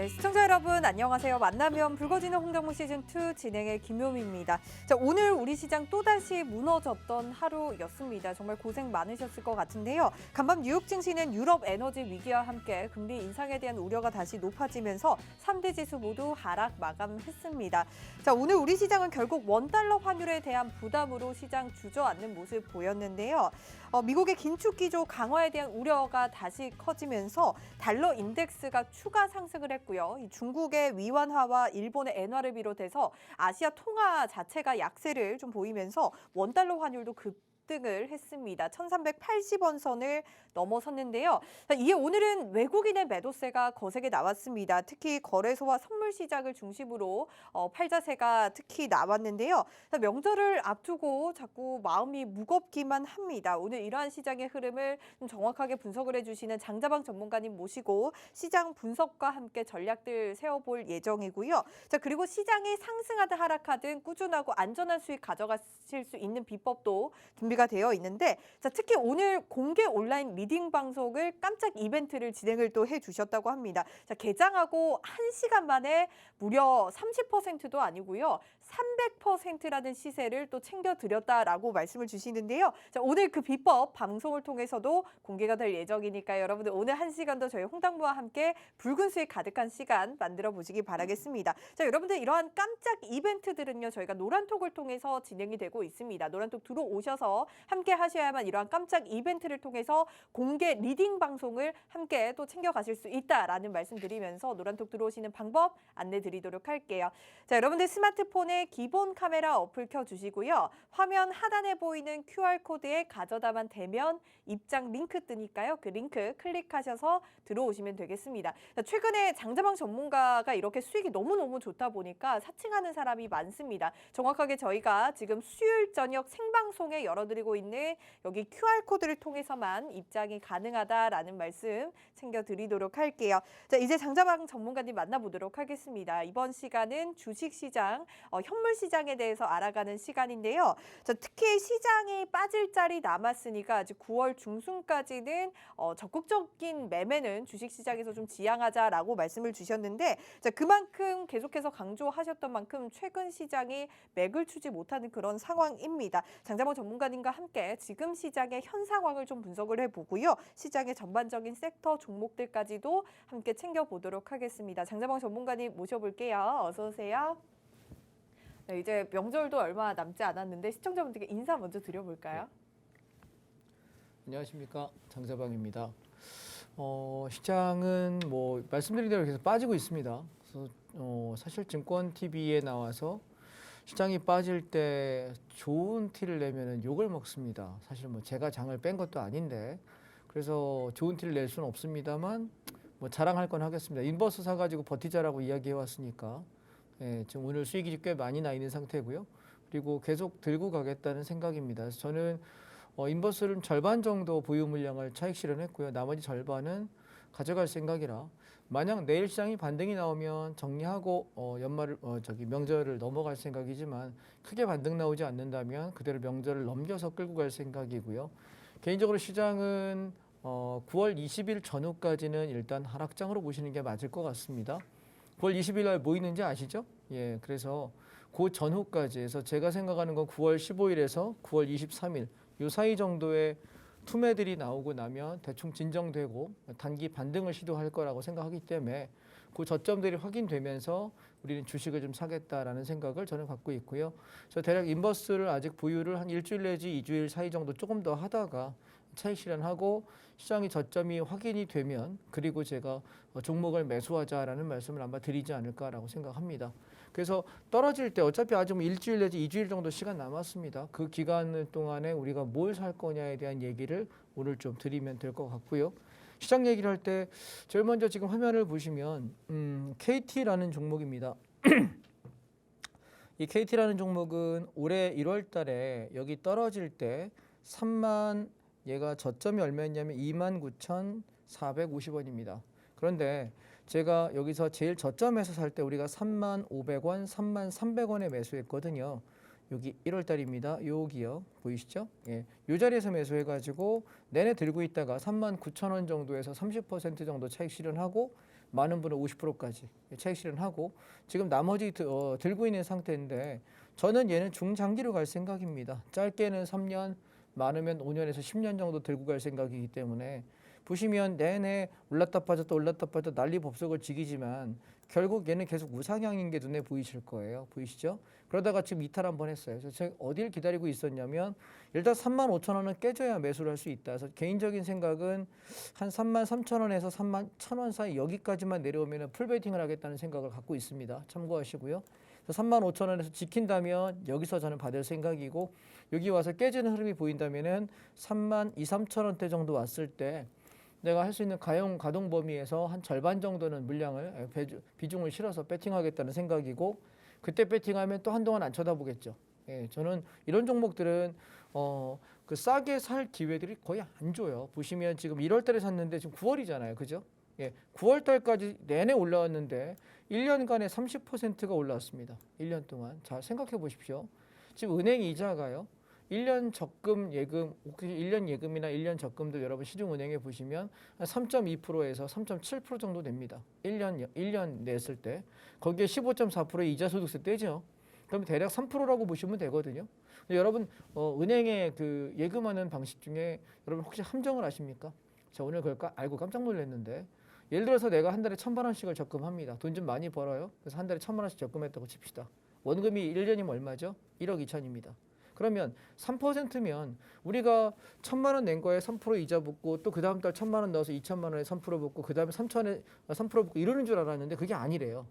네, 시청자 여러분 안녕하세요. 만나면 붉어지는 홍당무 시즌2 진행의 김효미입니다. 자, 오늘 우리 시장 또다시 무너졌던 하루였습니다. 정말 고생 많으셨을 것 같은데요. 간밤 뉴욕 증시는 유럽 에너지 위기와 함께 금리 인상에 대한 우려가 다시 높아지면서 3대 지수 모두 하락 마감했습니다. 자, 오늘 우리 시장은 결국 원달러 환율에 대한 부담으로 시장 주저앉는 모습 보였는데요. 미국의 긴축 기조 강화에 대한 우려가 다시 커지면서 달러 인덱스가 추가 상승을 했고요. 이 중국의 위안화와 일본의 엔화를 비롯해서 아시아 통화 자체가 약세를 좀 보이면서 원달러 환율도 급등을 했습니다. 1380원 선을 넘어섰는데요. 이에 오늘은 외국인의 매도세가 거세게 나왔습니다. 특히 거래소와 선물 시장을 중심으로 팔자세가 특히 나왔는데요. 명절을 앞두고 자꾸 마음이 무겁기만 합니다. 오늘 이러한 시장의 흐름을 좀 정확하게 분석을 해주시는 장자방 전문가님 모시고 시장 분석과 함께 전략들 세워볼 예정이고요. 자, 그리고 시장이 상승하든 하락하든 꾸준하고 안전한 수익 가져가실 수 있는 비법도 준비가 되어 있는데, 자, 특히 오늘 공개 온라인 리딩 방송을 깜짝 이벤트를 진행을 또 해주셨다고 합니다. 자, 개장하고 1시간 만에 무려 30%도 아니고요. 300%라는 시세를 또 챙겨드렸다라고 말씀을 주시는데요. 자, 오늘 그 비법 방송을 통해서도 공개가 될 예정이니까 여러분들 오늘 1시간도 저희 홍당무와 함께 붉은 수익 가득한 시간 만들어 보시기 바라겠습니다. 자, 여러분들 이러한 깜짝 이벤트들은요, 저희가 노란톡을 통해서 진행이 되고 있습니다. 노란톡 들어오셔서 함께 하셔야만 이러한 깜짝 이벤트를 통해서 공개 리딩 방송을 함께 또 챙겨가실 수 있다라는 말씀드리면서 노란톡 들어오시는 방법 안내드리도록 할게요. 자, 여러분들 스마트폰에 기본 카메라 어플 켜주시고요. 화면 하단에 보이는 QR코드에 가져다만 대면 입장 링크 뜨니까요. 그 링크 클릭하셔서 들어오시면 되겠습니다. 자, 최근에 장자방 전문가가 이렇게 수익이 너무너무 좋다 보니까 사칭하는 사람이 많습니다. 정확하게 저희가 지금 수요일 저녁 생방송에 열어드리고 있는 여기 QR코드를 통해서만 입장이 가능하다라는 말씀 챙겨드리도록 할게요. 자, 이제 장자방 전문가님 만나보도록 하겠습니다. 이번 시간은 주식시장, 현물 시장에 대해서 알아가는 시간인데요. 자, 특히 시장이 빠질 자리 남았으니까 아직 9월 중순까지는 적극적인 매매는 주식시장에서 좀 지양하자라고 말씀을 주셨는데, 자, 그만큼 계속해서 강조하셨던 만큼 최근 시장이 맥을 추지 못하는 그런 상황입니다. 장자방 전문가님과 함께 지금 시장의 현 상황을 좀 분석을 해보고요. 시장의 전반적인 섹터 종목들까지도 함께 챙겨보도록 하겠습니다. 장자방 전문가님 모셔볼게요. 어서 오세요. 네, 이제 명절도 얼마 남지 않았는데 시청자분들께 인사 먼저 드려볼까요? 안녕하십니까, 장자방입니다. 시장은 뭐 말씀드린 대로 계속 빠지고 있습니다. 그래서 사실 증권 TV에 나와서 시장이 빠질 때 좋은 티를 내면은 욕을 먹습니다. 사실 뭐 제가 장을 뺀 것도 아닌데, 그래서 좋은 티를 낼 수는 없습니다만 뭐 자랑할 건 하겠습니다. 인버스 사가지고 버티자라고 이야기해 왔으니까, 예, 지금 오늘 수익이 꽤 많이 나 있는 상태고요. 그리고 계속 들고 가겠다는 생각입니다. 그래서 저는 인버스는 절반 정도 보유 물량을 차익 실현했고요. 나머지 절반은 가져갈 생각이라, 만약 내일 시장이 반등이 나오면 정리하고 연말을 명절을 넘어갈 생각이지만, 크게 반등 나오지 않는다면 그대로 명절을 넘겨서 끌고 갈 생각이고요. 개인적으로 시장은 9월 20일 전후까지는 일단 하락장으로 보시는 게 맞을 것 같습니다. 9월 20일 날 뭐 있는지 아시죠? 예, 그래서 그 전후까지 해서 제가 생각하는 건 9월 15일에서 9월 23일 요 사이 정도의 투매들이 나오고 나면 대충 진정되고 단기 반등을 시도할 거라고 생각하기 때문에 그 저점들이 확인되면서 우리는 주식을 좀 사겠다라는 생각을 저는 갖고 있고요. 저 대략 인버스를 아직 보유를 한 일주일 내지 2주일 사이 정도 조금 더 하다가 차익 실현하고 시장이 저점이 확인이 되면, 그리고 제가 종목을 매수하자라는 말씀을 아마 드리지 않을까라고 생각합니다. 그래서 떨어질 때 어차피 아직 뭐 일주일 내지 2주일 정도 시간 남았습니다. 그 기간 동안에 우리가 뭘 살 거냐에 대한 얘기를 오늘 좀 드리면 될 것 같고요. 시장 얘기를 할 때 제일 먼저 지금 화면을 보시면 KT라는 종목입니다. 이 KT라는 종목은 올해 1월 달에 여기 떨어질 때 3만, 얘가 저점이 얼마였냐면 29,450원입니다. 그런데 제가 여기서 제일 저점에서 살 때 우리가 3,500원, 3,300원에 매수했거든요. 여기 1월 달입니다. 여기요. 보이시죠? 예. 이 자리에서 매수해가지고 내내 들고 있다가 39,000원 정도에서 30% 정도 차익 실현하고 많은 분은 50%까지 차익 실현하고 지금 나머지 들고 있는 상태인데 저는 얘는 중장기로 갈 생각입니다. 짧게는 3년, 많으면 5년에서 10년 정도 들고 갈 생각이기 때문에 보시면 내내 올랐다 빠졌다 난리 법석을 지기지만 결국 얘는 계속 우상향인 게 눈에 보이실 거예요. 보이시죠? 그러다가 지금 이탈 한번 했어요. 그래서 제가 어디를 기다리고 있었냐면 일단 35,000원은 깨져야 매수를 할 수 있다. 그래서 개인적인 생각은 한 33,000원에서 31,000원 사이 여기까지만 내려오면 풀베이팅을 하겠다는 생각을 갖고 있습니다. 참고하시고요. 35,000원에서 지킨다면 여기서 저는 받을 생각이고 여기 와서 깨지는 흐름이 보인다면은 32,000~33,000원대 정도 왔을 때 내가 할 수 있는 가동 범위에서 한 절반 정도는 물량을 비중을 실어서 배팅하겠다는 생각이고 그때 배팅하면 또 한동안 안 쳐다보겠죠. 예, 저는 이런 종목들은 그 싸게 살 기회들이 거의 안 줘요. 보시면 지금 1월 달에 샀는데 지금 9월이잖아요. 그죠? 예, 9월 달까지 내내 올라왔는데 1년간에 30%가 올라왔습니다. 1년 동안. 자, 생각해 보십시오. 지금 은행 이자가요. 1년 적금 예금, 1년 예금이나 1년 적금들 여러분 시중은행에 보시면 3.2%에서 3.7% 정도 됩니다. 1년 냈을 때. 거기에 15.4%의 이자 소득세 떼죠. 그럼 대략 3%라고 보시면 되거든요. 근데 여러분 은행에 그 예금하는 방식 중에 여러분 혹시 함정을 아십니까? 자, 오늘 그걸 알고 깜짝 놀랐는데 예를 들어서 내가 한 달에 1,000만 원씩을 적금합니다. 돈 좀 많이 벌어요. 그래서 한 달에 1,000만 원씩 적금했다고 칩시다. 원금이 1년이면 얼마죠? 1억 2천입니다. 그러면 3%면 우리가 1,000만 원 낸 거에 3% 이자 붙고 또 그 다음 달 1,000만 원 넣어서 2,000만 원에 3% 붙고 그 다음에 3,000원에 3% 붙고 이러는 줄 알았는데 그게 아니래요.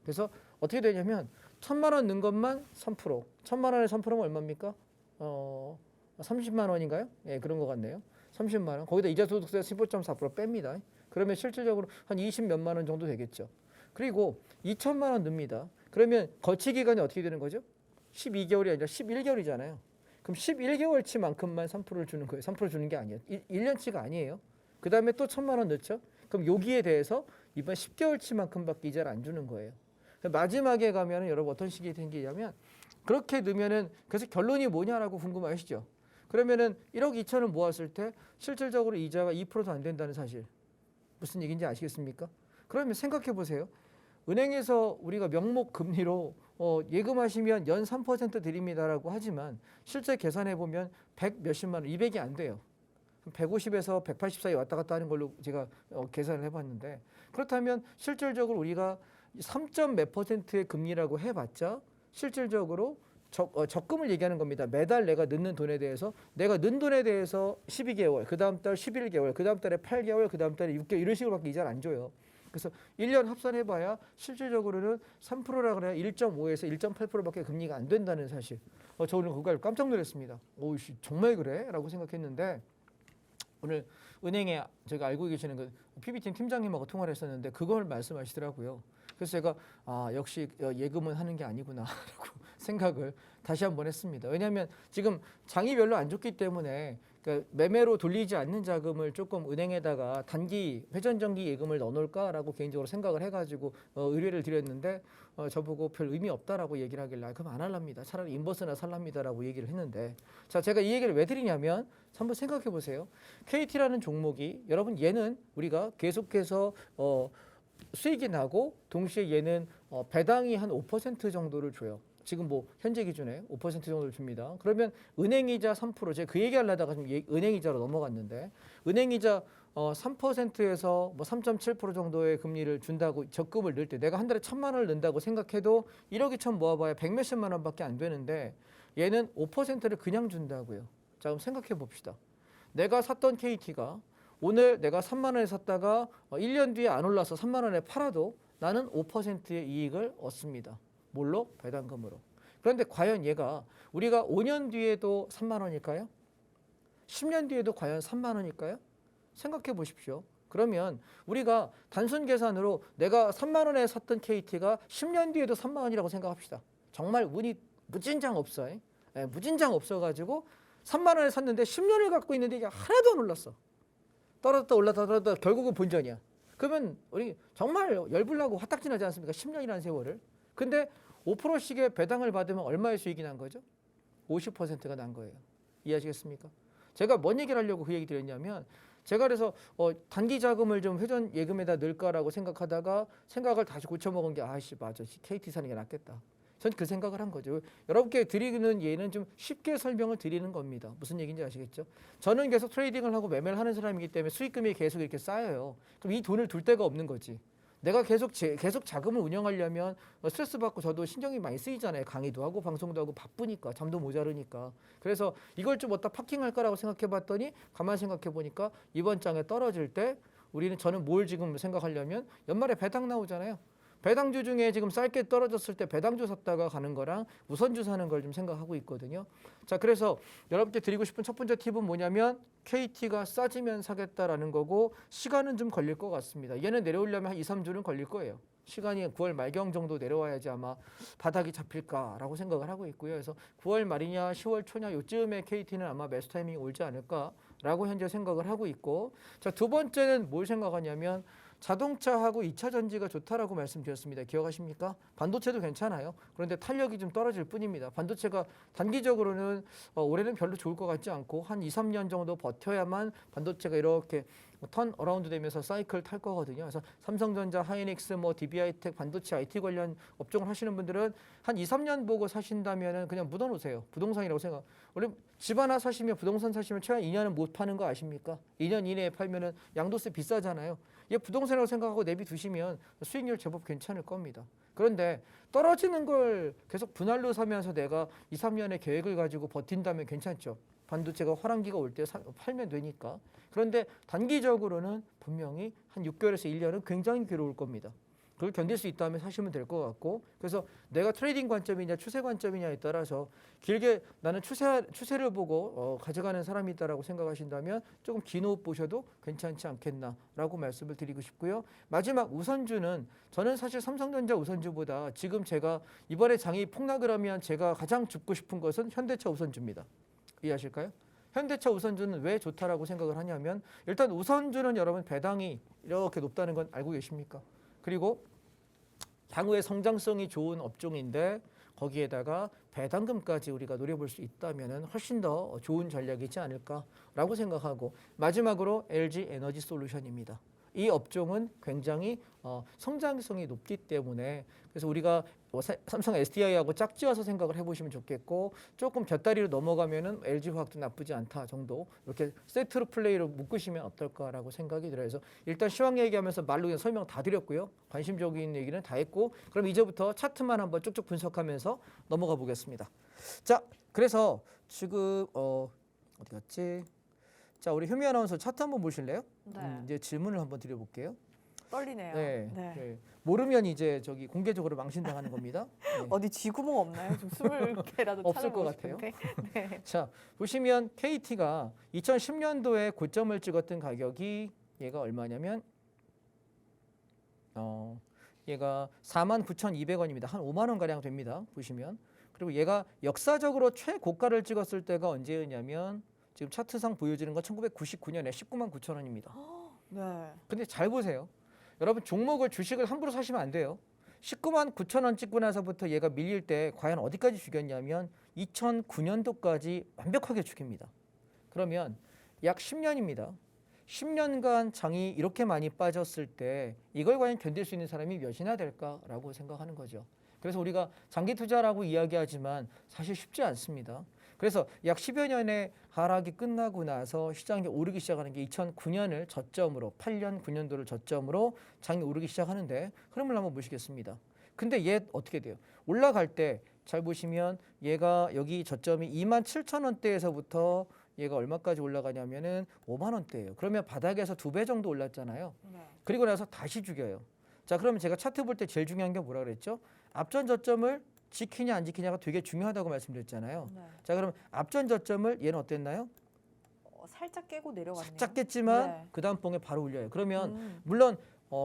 그래서 어떻게 되냐면 1,000만 원 넣은 것만 3%, 1,000만 원에 3%면 얼마입니까? 30만 원인가요? 예, 그런 것 같네요. 30만 원. 거기다 이자 소득세 15.4% 뺍니다. 그러면 실질적으로 한 20 몇만 원 정도 되겠죠. 그리고 2,000만 원 넣습니다. 그러면 거치 기간이 어떻게 되는 거죠? 12개월이 아니라 11개월이잖아요. 그럼 11개월치만큼만 3%를 주는 거예요. 3% 주는 게 아니에요. 1년치가 아니에요. 그 다음에 또 1,000만 원 넣죠. 그럼 여기에 대해서 이번 10개월치만큼밖에 이자를 안 주는 거예요. 마지막에 가면은 여러분 어떤 식이 생기냐면 그렇게 넣으면은 그래서 결론이 뭐냐라고 궁금하시죠? 그러면은 1억 2천을 모았을 때 실질적으로 이자가 2%도 안 된다는 사실. 무슨 얘기인지 아시겠습니까? 그러면 생각해 보세요. 은행에서 우리가 명목 금리로 예금하시면 연 3% 드립니다라고 하지만 실제 계산해 보면 100 몇십만 원, 200이 안 돼요. 150에서 180 사이 왔다 갔다 하는 걸로 제가 계산을 해봤는데 그렇다면 실질적으로 우리가 3점 몇 %의 금리라고 해봤자 실질적으로 적금을 얘기하는 겁니다. 매달 내가 넣는 돈에 대해서 내가 넣은 돈에 대해서 12개월, 그 다음 달 11개월, 그 다음 달에 8개월, 그 다음 달에 6개월 이런 식으로밖에 이자를 안 줘요. 그래서 1년 합산해봐야 실질적으로는 3%라 그래야 1.5에서 1.8%밖에 금리가 안 된다는 사실. 저 오늘 그걸 깜짝 놀랐습니다. 오, 정말 그래? 라고 생각했는데 오늘 은행에 제가 알고 계시는 그 PB팀 팀장님하고 통화를 했었는데 그걸 말씀하시더라고요. 그래서 제가 역시 예금은 하는 게 아니구나라고 생각을 다시 한번 했습니다. 왜냐하면 지금 장이 별로 안 좋기 때문에 그러니까 매매로 돌리지 않는 자금을 조금 은행에다가 단기 회전정기 예금을 넣어놓을까라고 개인적으로 생각을 해가지고 의뢰를 드렸는데 저보고 별 의미 없다라고 얘기를 하길래 그럼 안 할랍니다. 차라리 인버스나 살랍니다라고 얘기를 했는데 자 제가 이 얘기를 왜 드리냐면 한번 생각해 보세요. KT라는 종목이 여러분 얘는 우리가 계속해서 수익이 나고 동시에 얘는 배당이 한 5% 정도를 줘요. 지금 뭐 현재 기준에 5% 정도를 줍니다. 그러면 은행이자 3% 제가 그 얘기하려다가 좀 은행이자로 넘어갔는데 은행이자 3%에서 뭐 3.7% 정도의 금리를 준다고 적금을 넣을 때 내가 한 달에 1,000만 원을 넣는다고 생각해도 1억 2천 모아봐야 100 몇십만 원밖에 안 되는데 얘는 5%를 그냥 준다고요. 자 그럼 생각해 봅시다. 내가 샀던 KT가 오늘 내가 3만 원에 샀다가 1년 뒤에 안 올라서 3만 원에 팔아도 나는 5%의 이익을 얻습니다. 뭘로? 배당금으로. 그런데 과연 얘가 우리가 5년 뒤에도 3만 원일까요? 10년 뒤에도 과연 3만 원일까요? 생각해 보십시오. 그러면 우리가 단순 계산으로 내가 3만 원에 샀던 KT가 10년 뒤에도 3만 원이라고 생각합시다. 정말 운이 무진장 없어요. 네, 무진장 없어가지고 3만 원에 샀는데 10년을 갖고 있는데 이게 하나도 안 올랐어. 떨어졌다 올랐다 떨어졌다 결국은 본전이야. 그러면 우리 정말 열불나고 화딱지 나지 않습니까? 10년이라는 세월을. 근데 5%씩의 배당을 받으면 얼마의 수익이 난 거죠? 50%가 난 거예요. 이해하시겠습니까? 제가 뭔 얘기를 하려고 그 얘기 드렸냐면 제가 그래서 단기 자금을 좀 회전 예금에다 넣을까라고 생각하다가 생각을 다시 고쳐먹은 게 아이씨 맞아 KT 사는 게 낫겠다. 전 그 생각을 한 거죠. 여러분께 드리는 예는 좀 쉽게 설명을 드리는 겁니다. 무슨 얘기인지 아시겠죠? 저는 계속 트레이딩을 하고 매매를 하는 사람이기 때문에 수익금이 계속 이렇게 쌓여요. 그럼 이 돈을 둘 데가 없는 거지. 내가 계속 자금을 운영하려면 스트레스 받고 저도 신경이 많이 쓰이잖아요. 강의도 하고 방송도 하고 바쁘니까 잠도 모자르니까. 그래서 이걸 좀 어디다 파킹할까라고 생각해 봤더니 가만히 생각해 보니까 이번 장에 떨어질 때 저는 뭘 지금 생각하려면 연말에 배당 나오잖아요. 배당주 중에 지금 짧게 떨어졌을 때 배당주 샀다가 가는 거랑 우선주 사는 걸 좀 생각하고 있거든요. 자, 그래서 여러분께 드리고 싶은 첫 번째 팁은 뭐냐면 KT가 싸지면 사겠다라는 거고 시간은 좀 걸릴 것 같습니다. 얘는 내려오려면 한 2, 3주는 걸릴 거예요. 시간이 9월 말경 정도 내려와야지 아마 바닥이 잡힐까라고 생각을 하고 있고요. 그래서 9월 말이냐 10월 초냐 요쯤에 KT는 아마 매수 타이밍이 오지 않을까라고 현재 생각을 하고 있고, 자, 두 번째는 뭘 생각하냐면 자동차하고 2차 전지가 좋다라고 말씀드렸습니다. 기억하십니까? 반도체도 괜찮아요. 그런데 탄력이 좀 떨어질 뿐입니다. 반도체가 단기적으로는 올해는 별로 좋을 것 같지 않고 한 2, 3년 정도 버텨야만 반도체가 이렇게 턴 어라운드 되면서 사이클 탈 거거든요. 그래서 삼성전자, 하이닉스, DB하이텍, 반도체, IT 관련 업종을 하시는 분들은 한 2, 3년 보고 사신다면은 그냥 묻어 놓으세요. 부동산이라고 생각. 원래 집 하나 사시면 부동산 사시면 최한 2년은 못 파는 거 아십니까? 2년 이내에 팔면은 양도세 비싸잖아요. 얘 부동산이라고 생각하고 내비 두시면 수익률 제법 괜찮을 겁니다. 그런데 떨어지는 걸 계속 분할로 사면서 내가 2, 3년의 계획을 가지고 버틴다면 괜찮죠. 반도체가 화랑기가 올 때 팔면 되니까. 그런데 단기적으로는 분명히 한 6개월에서 1년은 굉장히 괴로울 겁니다. 그걸 견딜 수 있다면 사시면 될 것 같고, 그래서 내가 트레이딩 관점이냐 추세 관점이냐에 따라서 길게 나는 추세를 보고 가져가는 사람이 있다라고 생각하신다면 조금 긴 호흡 보셔도 괜찮지 않겠나라고 말씀을 드리고 싶고요. 마지막 우선주는 저는 사실 삼성전자 우선주보다 지금 제가 이번에 장이 폭락을 하면 제가 가장 줍고 싶은 것은 현대차 우선주입니다. 이해하실까요? 현대차 우선주는 왜 좋다라고 생각을 하냐면 일단 우선주는 여러분 배당이 이렇게 높다는 건 알고 계십니까? 그리고 향후에 성장성이 좋은 업종인데 거기에다가 배당금까지 우리가 노려볼 수 있다면 훨씬 더 좋은 전략이지 않을까라고 생각하고, 마지막으로 LG 에너지 솔루션입니다. 이 업종은 굉장히 성장성이 높기 때문에 그래서 우리가 삼성 SDI하고 짝지어서 생각을 해보시면 좋겠고, 조금 곁다리로 넘어가면은 LG화학도 나쁘지 않다 정도 이렇게 세트로 플레이로 묶으시면 어떨까라고 생각이 들어요. 그래서 일단 시황 얘기하면서 말로 그냥 설명 다 드렸고요. 관심적인 얘기는 다 했고, 그럼 이제부터 차트만 한번 쭉쭉 분석하면서 넘어가 보겠습니다. 자, 그래서 지금 어디 갔지? 자, 우리 효미 아나운서 차트 한번 보실래요? 네. 이제 질문을 한번 드려볼게요. 떨리네요. 네. 네. 네. 모르면 이제 저기 공개적으로 망신당하는 겁니다. 네. 어디 쥐구멍 없나요? 좀 20개라도 없을 것 찾아보고 같아요. 싶은데. 네. 자, 보시면 KT가 2010년도에 고점을 찍었던 가격이 얘가 얼마냐면 얘가 49,200원입니다. 한 5만 원 가량 됩니다. 보시면. 그리고 얘가 역사적으로 최고가를 찍었을 때가 언제였냐면 지금 차트상 보여지는 건 1999년에 19만 9천 원입니다. 네. 근데 잘 보세요. 여러분 주식을 함부로 사시면 안 돼요. 19만 9천 원 찍고 나서부터 얘가 밀릴 때 과연 어디까지 죽였냐면 2009년도까지 완벽하게 죽입니다. 그러면 약 10년입니다. 10년간 장이 이렇게 많이 빠졌을 때 이걸 과연 견딜 수 있는 사람이 몇이나 될까라고 생각하는 거죠. 그래서 우리가 장기 투자라고 이야기하지만 사실 쉽지 않습니다. 그래서 약 10여 년의 하락이 끝나고 나서 시장이 오르기 시작하는 게 2009년을 저점으로 8년 9년도를 저점으로 장이 오르기 시작하는데 흐름을 한번 보시겠습니다. 근데 얘 어떻게 돼요? 올라갈 때 잘 보시면 얘가 여기 저점이 27,000원대에서부터 얘가 얼마까지 올라가냐면은 5만 원대예요. 그러면 바닥에서 2배 정도 올랐잖아요. 네. 그리고 나서 다시 죽여요. 자, 그러면 제가 차트 볼 때 제일 중요한 게 뭐라 그랬죠? 앞전 저점을 지키냐 안 지키냐가 되게 중요하다고 말씀드렸잖아요. 네. 자, 그럼 앞전 저점을 얘는 어땠나요? 살짝 깨고 내려갔네요. 살짝 깼지만 네. 그 다음 봉에 바로 올려요. 그러면 물론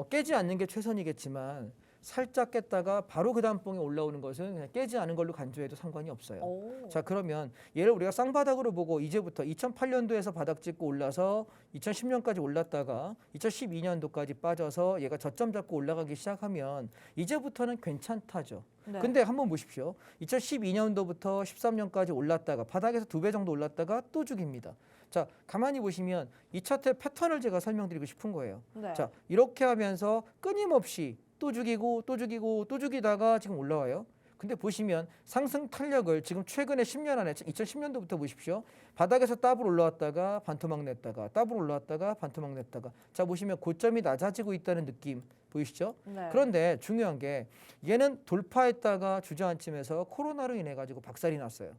깨지 않는 게 최선이겠지만 살짝 깼다가 바로 그 다음 봉에 올라오는 것은 그냥 깨지 않은 걸로 간주해도 상관이 없어요. 오. 자, 그러면 얘를 우리가 쌍바닥으로 보고 이제부터 2008년도에서 바닥 찍고 올라서 2010년까지 올랐다가 2012년도까지 빠져서 얘가 저점 잡고 올라가기 시작하면 이제부터는 괜찮다죠. 네. 근데 한번 보십시오. 2012년도부터 13년까지 올랐다가 바닥에서 2배 정도 올랐다가 또 죽입니다. 자, 가만히 보시면 이 차트의 패턴을 제가 설명드리고 싶은 거예요. 네. 자, 이렇게 하면서 끊임없이 또 죽이고 또 죽이고 또 죽이다가 지금 올라와요. 근데 보시면 상승 탄력을 지금 최근에 10년 안에 2010년도부터 보십시오. 바닥에서 더블 올라왔다가 반토막 냈다가 더블 올라왔다가 반토막 냈다가 자, 보시면 고점이 낮아지고 있다는 느낌 보이시죠? 네. 그런데 중요한 게 얘는 돌파했다가 주저앉히면서 코로나로 인해 가지고 박살이 났어요.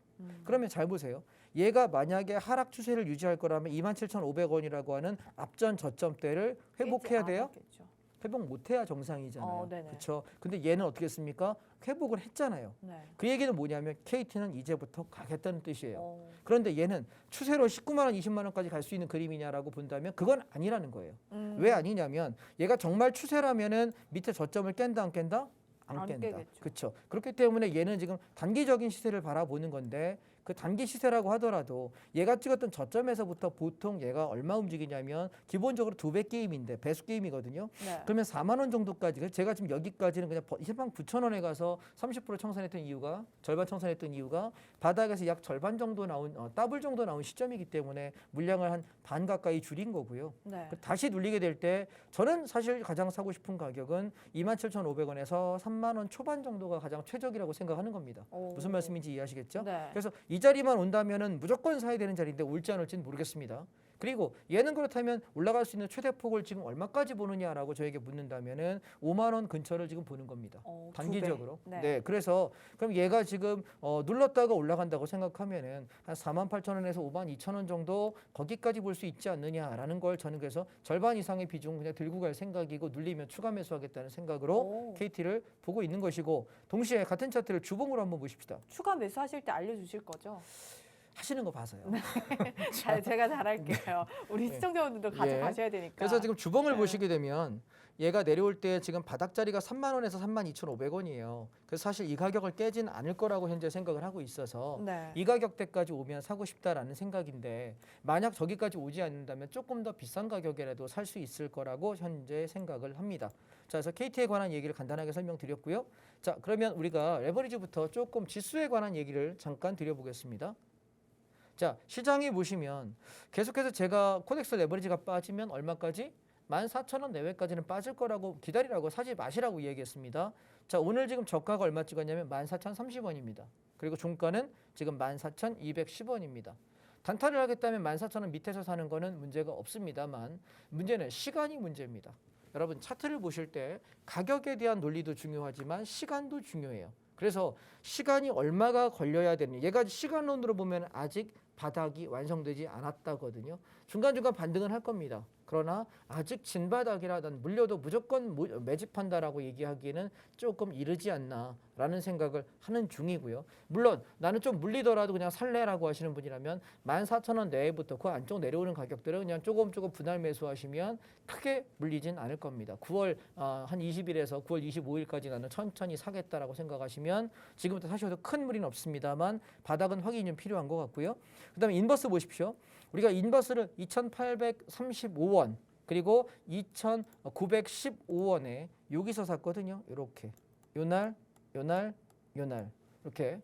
그러면 잘 보세요. 얘가 만약에 하락 추세를 유지할 거라면 27,500원이라고 하는 앞전 저점대를 회복해야 돼요. 않았겠죠. 회복 못해야 정상이잖아요. 네네. 그렇죠. 근데 얘는 어떻게 했습니까? 회복을 했잖아요. 네. 그 얘기는 뭐냐면 KT는 이제부터 가겠다는 뜻이에요. 어. 그런데 얘는 추세로 19만 원, 20만 원까지 갈 수 있는 그림이냐라고 본다면 그건 아니라는 거예요. 왜 아니냐면 얘가 정말 추세라면은 밑에 저점을 깬다 안 깬다? 안 안 깬다. 깨겠죠. 그렇죠. 그렇기 때문에 얘는 지금 단기적인 시세를 바라보는 건데 그 단기 시세라고 하더라도 얘가 찍었던 저점에서부터 보통 얘가 얼마 움직이냐면 기본적으로 2배 게임인데 배수 게임이거든요. 네. 그러면 4만 원 정도까지. 그래서 제가 지금 여기까지는 그냥 19,000원에 가서 30% 청산했던 이유가 절반 청산했던 이유가 바닥에서 약 절반 정도 나온 더블 정도 나온 시점이기 때문에 물량을 한 반 가까이 줄인 거고요. 네. 다시 눌리게 될 때 저는 사실 가장 사고 싶은 가격은 27,500원에서 3만 원 초반 정도가 가장 최적이라고 생각하는 겁니다. 오. 무슨 말씀인지 이해하시겠죠? 네. 그래서 이 자리만 온다면은 무조건 사야 되는 자리인데 올지 안 올지는 모르겠습니다. 그리고 얘는 그렇다면 올라갈 수 있는 최대 폭을 지금 얼마까지 보느냐라고 저에게 묻는다면은 5만 원 근처를 지금 보는 겁니다. 두 단기적으로. 배. 네. 그래서 그럼 얘가 지금 눌렀다가 올라간다고 생각하면은 한 48,000원에서 52,000원 정도 거기까지 볼 수 있지 않느냐라는 걸 저는 그래서 절반 이상의 비중 그냥 들고 갈 생각이고 눌리면 추가 매수하겠다는 생각으로 오. KT를 보고 있는 것이고 동시에 같은 차트를 주봉으로 한번 보십시다. 추가 매수하실 때 알려주실 거죠? 하시는 거 봐서요. 제가 잘할게요. 우리 시청자분들도 가져가셔야 되니까. 그래서 지금 주봉을 네. 보시게 되면 얘가 내려올 때 지금 바닥 자리가 3만 원에서 32,500원이에요. 그래서 사실 이 가격을 깨진 않을 거라고 현재 생각을 하고 있어서 네. 이 가격대까지 오면 사고 싶다라는 생각인데 만약 저기까지 오지 않는다면 조금 더 비싼 가격이라도 살 수 있을 거라고 현재 생각을 합니다. 자, 그래서 KT에 관한 얘기를 간단하게 설명드렸고요. 자, 그러면 우리가 레버리지부터 조금 지수에 관한 얘기를 잠깐 드려보겠습니다. 자, 시장에 보시면 계속해서 제가 코덱스 레버리지가 빠지면 얼마까지? 14,000원 내외까지는 빠질 거라고 기다리라고 사지 마시라고 얘기했습니다. 자, 오늘 지금 저가가 얼마 찍었냐면 14,030원입니다. 그리고 종가는 지금 14,210원입니다. 단타를 하겠다면 14,000원 밑에서 사는 거는 문제가 없습니다만 문제는 시간이 문제입니다. 여러분 차트를 보실 때 가격에 대한 논리도 중요하지만 시간도 중요해요. 그래서 시간이 얼마가 걸려야 되는 얘가 시간론으로 보면 아직 바닥이 완성되지 않았다거든요. 중간중간 반등은 할 겁니다. 그러나 아직 진바닥이라 난 물려도 무조건 매집한다라고 얘기하기에는 조금 이르지 않나라는 생각을 하는 중이고요. 물론 나는 좀 물리더라도 그냥 살래라고 하시는 분이라면 14,000원 내외부터 그 안쪽 내려오는 가격들은 그냥 조금 분할 매수하시면 크게 물리진 않을 겁니다. 9월 한 20일에서 9월 25일까지 나는 천천히 사겠다라고 생각하시면 지금부터 사셔도 큰 무리는 없습니다만 바닥은 확인이 좀 필요한 것 같고요. 그다음에 인버스 보십시오. 우리가 인버스를 2,835원 그리고 2,915원에 여기서 샀거든요. 이렇게 요날 이렇게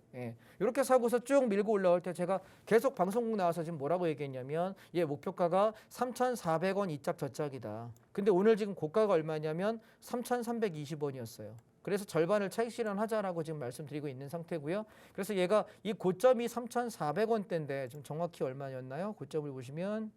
이렇게 사고서 쭉 밀고 올라올 때 제가 계속 방송국 나와서 지금 뭐라고 얘기했냐면 얘 목표가가 3,400원 이짝 저짝이다. 근데 오늘 지금 고가가 얼마냐면 3,320원이었어요. 그래서 절반을 차익 실현하자라고 지금 말씀드리고 있는 상태고요. 그래서 얘가 이 고점이 3,400원대인데 좀 정확히 얼마였나요? 고점을 보시면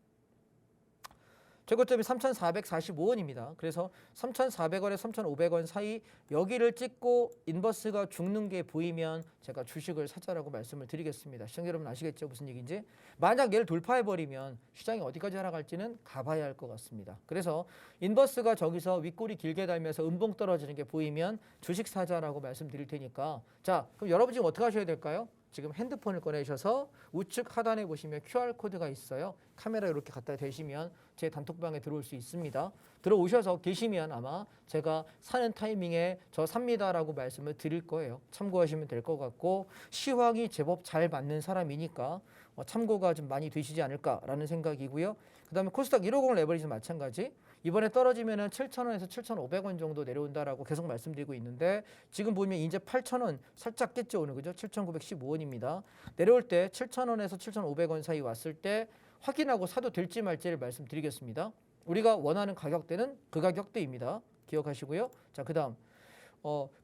최고점이 3,445원입니다. 그래서 3,400원에 3,500원 사이 여기를 찍고 인버스가 죽는 게 보이면 제가 주식을 사자라고 말씀을 드리겠습니다. 시청자 여러분 아시겠죠? 무슨 얘기인지? 만약 얘를 돌파해버리면 시장이 어디까지 하락할지는 가봐야 할 것 같습니다. 그래서 인버스가 저기서 윗골이 길게 달면서 음봉 떨어지는 게 보이면 주식 사자라고 말씀드릴 테니까 자, 그럼 여러분 지금 어떻게 하셔야 될까요? 지금 핸드폰을 꺼내셔서 우측 하단에 보시면 QR코드가 있어요. 카메라 이렇게 갖다 대시면 제 단톡방에 들어올 수 있습니다. 들어오셔서 계시면 아마 제가 사는 타이밍에 저 삽니다라고 말씀을 드릴 거예요. 참고하시면 될 것 같고 시황이 제법 잘 맞는 사람이니까 참고가 좀 많이 되시지 않을까라는 생각이고요. 그다음에 코스닥 150 레버리지 마찬가지. 이번에 떨어지면은 7,000원에서 7,500원 정도 내려온다라고 계속 말씀드리고 있는데 지금 보면 이제 8,000원 살짝 깼죠 오늘 그죠? 7,915원입니다. 내려올 때 7,000원에서 7,500원 사이 왔을 때 확인하고 사도 될지 말지를 말씀드리겠습니다. 우리가 원하는 가격대는 그 가격대입니다. 기억하시고요. 자, 그다음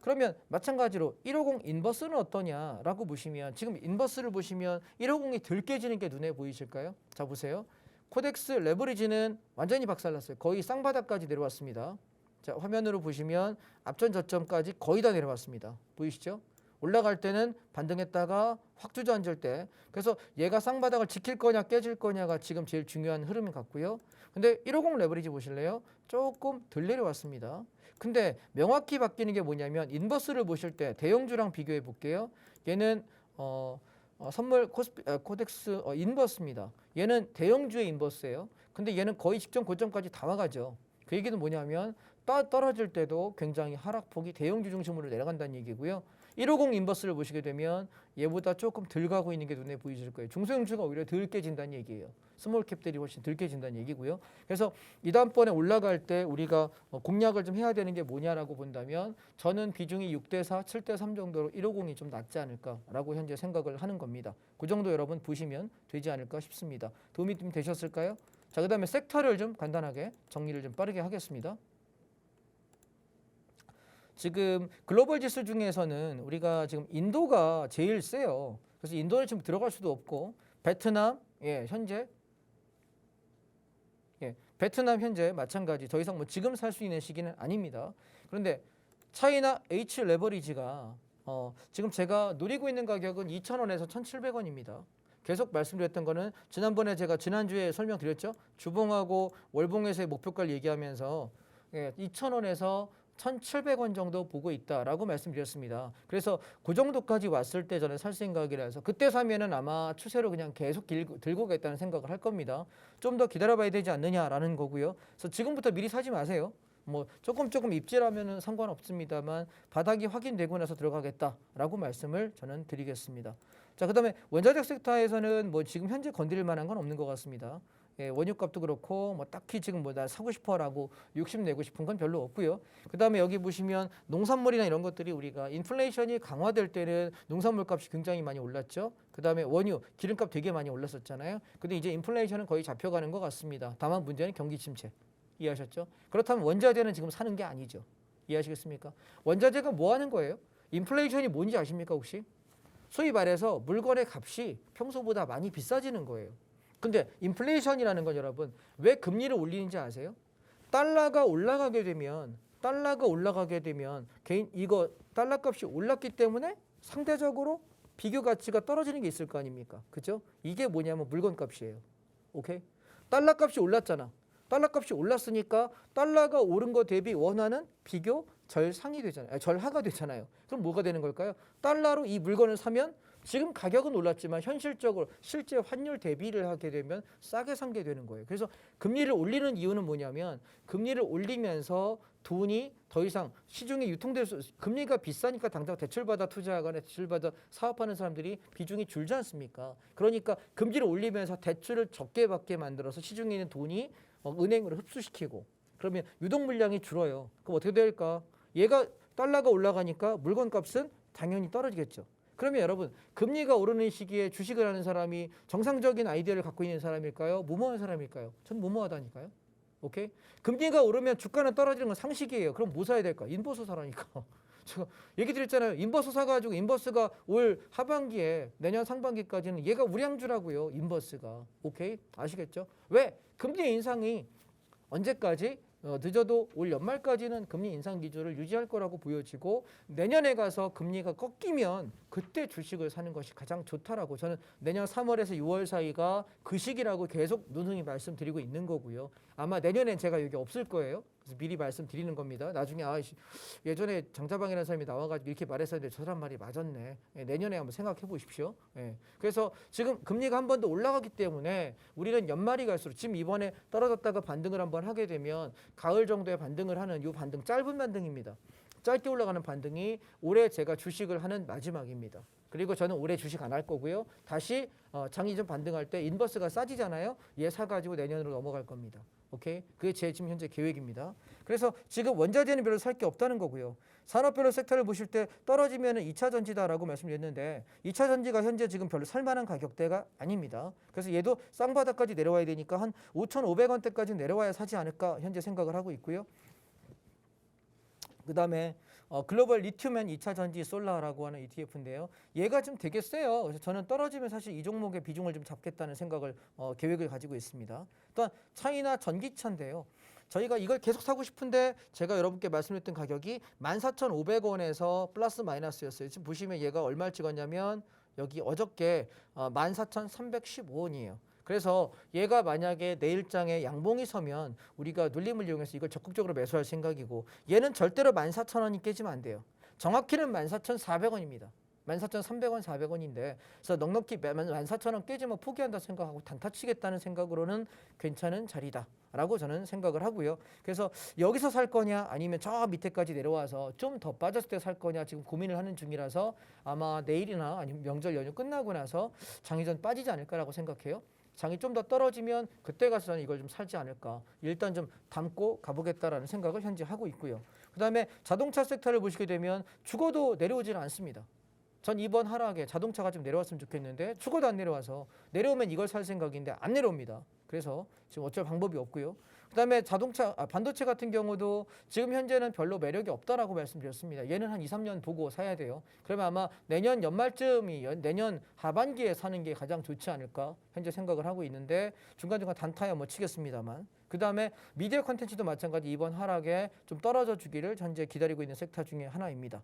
그러면 마찬가지로 150 인버스는 어떠냐라고 보시면 지금 인버스를 보시면 150이 덜 깨지는 게 눈에 보이실까요? 자, 보세요. 코덱스 레버리지는 완전히 박살났어요. 거의 쌍바닥까지 내려왔습니다. 자, 화면으로 보시면 앞전 저점까지 거의 다 내려왔습니다. 보이시죠? 올라갈 때는 반등했다가 확 주저앉을 때 그래서 얘가 쌍바닥을 지킬 거냐 깨질 거냐가 지금 제일 중요한 흐름 같고요. 근데 150 레버리지 보실래요? 조금 덜 내려왔습니다. 근데 명확히 바뀌는 게 뭐냐면 인버스를 보실 때 대형주랑 비교해 볼게요. 얘는 선물 코덱스 인버스입니다. 얘는 대형주의 인버스예요. 근데 얘는 거의 직전 고점까지 다 와가죠. 그 얘기는 뭐냐면 떨어질 때도 굉장히 하락폭이 대형주 중심으로 내려간다는 얘기고요. 150 인버스를 보시게 되면 얘보다 조금 덜 가고 있는 게 눈에 보이실 거예요. 중소형주가 오히려 덜 깨진다는 얘기예요. 스몰캡들이 훨씬 덜 깨진다는 얘기고요. 그래서 이 다음번에 올라갈 때 우리가 공략을 좀 해야 되는 게 뭐냐라고 본다면 저는 비중이 6대4, 7대3 정도로 150이 좀 낫지 않을까라고 현재 생각을 하는 겁니다. 그 정도 여러분 보시면 되지 않을까 싶습니다. 도움이 좀 되셨을까요? 자, 그다음에 섹터를 좀 간단하게 정리를 좀 빠르게 하겠습니다. 지금 글로벌 지수 중에서는 우리가 지금 인도가 제일 세요. 그래서 인도는 지금 들어갈 수도 없고 베트남 현재 베트남 현재 마찬가지 더 이상 뭐 지금 살 수 있는 시기는 아닙니다. 그런데 차이나 H 레버리지가 지금 제가 노리고 있는 가격은 2,000원에서 1,700원입니다. 계속 말씀드렸던 거는 지난번에 제가 지난주에 설명드렸죠. 주봉하고 월봉에서의 목표가를 얘기하면서 2,000원에서 1,700원 정도 보고 있다라고 말씀드렸습니다. 그래서 그 정도까지 왔을 때 저는 살 생각이라서 그때 사면은 아마 추세로 그냥 계속 들고 가겠다는 생각을 할 겁니다. 좀 더 기다려봐야 되지 않느냐라는 거고요. 그래서 지금부터 미리 사지 마세요. 뭐 조금 입질하면은 상관없습니다만 바닥이 확인되고 나서 들어가겠다라고 말씀을 저는 드리겠습니다. 자, 그다음에 원자력 섹터에서는 뭐 지금 현재 건드릴 만한 건 없는 것 같습니다. 원유값도 그렇고 뭐 딱히 지금 뭐 나 사고 싶어라고 욕심 내고 싶은 건 별로 없고요. 그다음에 여기 보시면 농산물이나 이런 것들이 우리가 인플레이션이 강화될 때는 농산물 값이 굉장히 많이 올랐죠. 그다음에 원유, 기름값 되게 많이 올랐었잖아요. 근데 이제 인플레이션은 거의 잡혀가는 것 같습니다. 다만 문제는 경기 침체. 이해하셨죠? 그렇다면 원자재는 지금 사는 게 아니죠. 이해하시겠습니까? 원자재가 뭐 하는 거예요? 인플레이션이 뭔지 아십니까 혹시? 소위 말해서 물건의 값이 평소보다 많이 비싸지는 거예요. 근데 인플레이션이라는 건 여러분 왜 금리를 올리는지 아세요? 달러가 올라가게 되면 개인 이거 달러 값이 올랐기 때문에 상대적으로 비교 가치가 떨어지는 게 있을 거 아닙니까? 그죠? 이게 뭐냐면 물건 값이에요. 오케이? 달러 값이 올랐잖아. 달러 값이 올랐으니까 달러가 오른 거 대비 원화는 비교 절상이 되잖아요. 절하가 되잖아요. 그럼 뭐가 되는 걸까요? 달러로 이 물건을 사면 지금 가격은 올랐지만 현실적으로 실제 환율 대비를 하게 되면 싸게 산 게 되는 거예요. 그래서 금리를 올리는 이유는 뭐냐면 금리를 올리면서 돈이 더 이상 시중에 유통될 수 금리가 비싸니까 당장 대출받아 투자하거나 대출받아 사업하는 사람들이 비중이 줄지 않습니까? 그러니까 금리를 올리면서 대출을 적게 받게 만들어서 시중에 있는 돈이 은행으로 흡수시키고 그러면 유동 물량이 줄어요. 그럼 어떻게 될까? 얘가 달러가 올라가니까 물건 값은 당연히 떨어지겠죠. 그러면 여러분 금리가 오르는 시기에 주식을 하는 사람이 정상적인 아이디어를 갖고 있는 사람일까요? 무모한 사람일까요? 전 무모하다니까요. 오케이? 금리가 오르면 주가는 떨어지는 건 상식이에요. 그럼 뭐 사야 될까? 인버스 사라니까. 제가 얘기 드렸잖아요. 인버스 사가지고 인버스가 올 하반기에 내년 상반기까지는 얘가 우량주라고요. 인버스가. 오케이? 아시겠죠? 왜? 금리 인상이 언제까지? 늦어도 올 연말까지는 금리 인상 기조를 유지할 거라고 보여지고 내년에 가서 금리가 꺾이면 그때 주식을 사는 것이 가장 좋다라고 저는 내년 3월에서 6월 사이가 그 시기라고 계속 누누이 말씀드리고 있는 거고요. 아마 내년엔 제가 여기 없을 거예요. 그래서 미리 말씀드리는 겁니다. 나중에 예전에 장자방이라는 사람이 나와가지고 이렇게 말했었는데 저 사람 말이 맞았네. 예, 내년에 한번 생각해 보십시오. 예. 그래서 지금 금리가 한 번 더 올라가기 때문에 우리는 연말이 갈수록 지금 이번에 떨어졌다가 반등을 한번 하게 되면 가을 정도에 반등을 하는 이 반등 짧은 반등입니다. 짧게 올라가는 반등이 올해 제가 주식을 하는 마지막입니다. 그리고 저는 올해 주식 안 할 거고요. 다시 장기전 반등할 때 인버스가 싸지잖아요. 얘 사가지고 내년으로 넘어갈 겁니다. 오케이? 그게 제 지금 현재 계획입니다. 그래서 지금 원자재는 별로 살 게 없다는 거고요. 산업별로 섹터를 보실 때 떨어지면은 2차 전지다라고 말씀드렸는데 2차 전지가 현재 지금 별로 살만한 가격대가 아닙니다. 그래서 얘도 쌍바닥까지 내려와야 되니까 한 5,500원대까지 내려와야 사지 않을까 현재 생각을 하고 있고요. 그 다음에 글로벌 리튬 앤 2차 전지 솔라라고 하는 ETF인데요. 얘가 좀 되게 세요. 그래서 저는 떨어지면 사실 이 종목의 비중을 좀 잡겠다는 생각을 계획을 가지고 있습니다. 또한 차이나 전기차인데요. 저희가 이걸 계속 사고 싶은데 제가 여러분께 말씀드렸던 가격이 14,500원에서 플러스 마이너스였어요. 지금 보시면 얘가 얼마를 찍었냐면 여기 어저께 14,315원이에요. 그래서 얘가 만약에 내일장에 양봉이 서면 우리가 눌림을 이용해서 이걸 적극적으로 매수할 생각이고 얘는 절대로 14,000원이 깨지면 안 돼요. 정확히는 14,400원입니다. 14,300원, 400원인데 그래서 넉넉히 14,000원 깨지면 포기한다 생각하고 단타 치겠다는 생각으로는 괜찮은 자리다라고 저는 생각을 하고요. 그래서 여기서 살 거냐 아니면 저 밑에까지 내려와서 좀 더 빠졌을 때 살 거냐 지금 고민을 하는 중이라서 아마 내일이나 아니면 명절 연휴 끝나고 나서 장이전 빠지지 않을까라고 생각해요. 장이 좀 더 떨어지면 그때 가서 저는 이걸 좀 살지 않을까. 일단 좀 담고 가보겠다라는 생각을 현재 하고 있고요. 그다음에 자동차 섹터를 보시게 되면 죽어도 내려오지는 않습니다. 전 이번 하락에 자동차가 좀 내려왔으면 좋겠는데 죽어도 안 내려와서 내려오면 이걸 살 생각인데 안 내려옵니다. 그래서 지금 어쩔 방법이 없고요. 그다음에 반도체 같은 경우도 지금 현재는 별로 매력이 없다라고 말씀드렸습니다. 얘는 한 2, 3년 보고 사야 돼요. 그러면 아마 내년 연말쯤이 내년 하반기에 사는 게 가장 좋지 않을까 현재 생각을 하고 있는데 중간중간 단타야 뭐 치겠습니다만 그다음에 미디어 콘텐츠도 마찬가지 이번 하락에 좀 떨어져 주기를 현재 기다리고 있는 섹터 중에 하나입니다.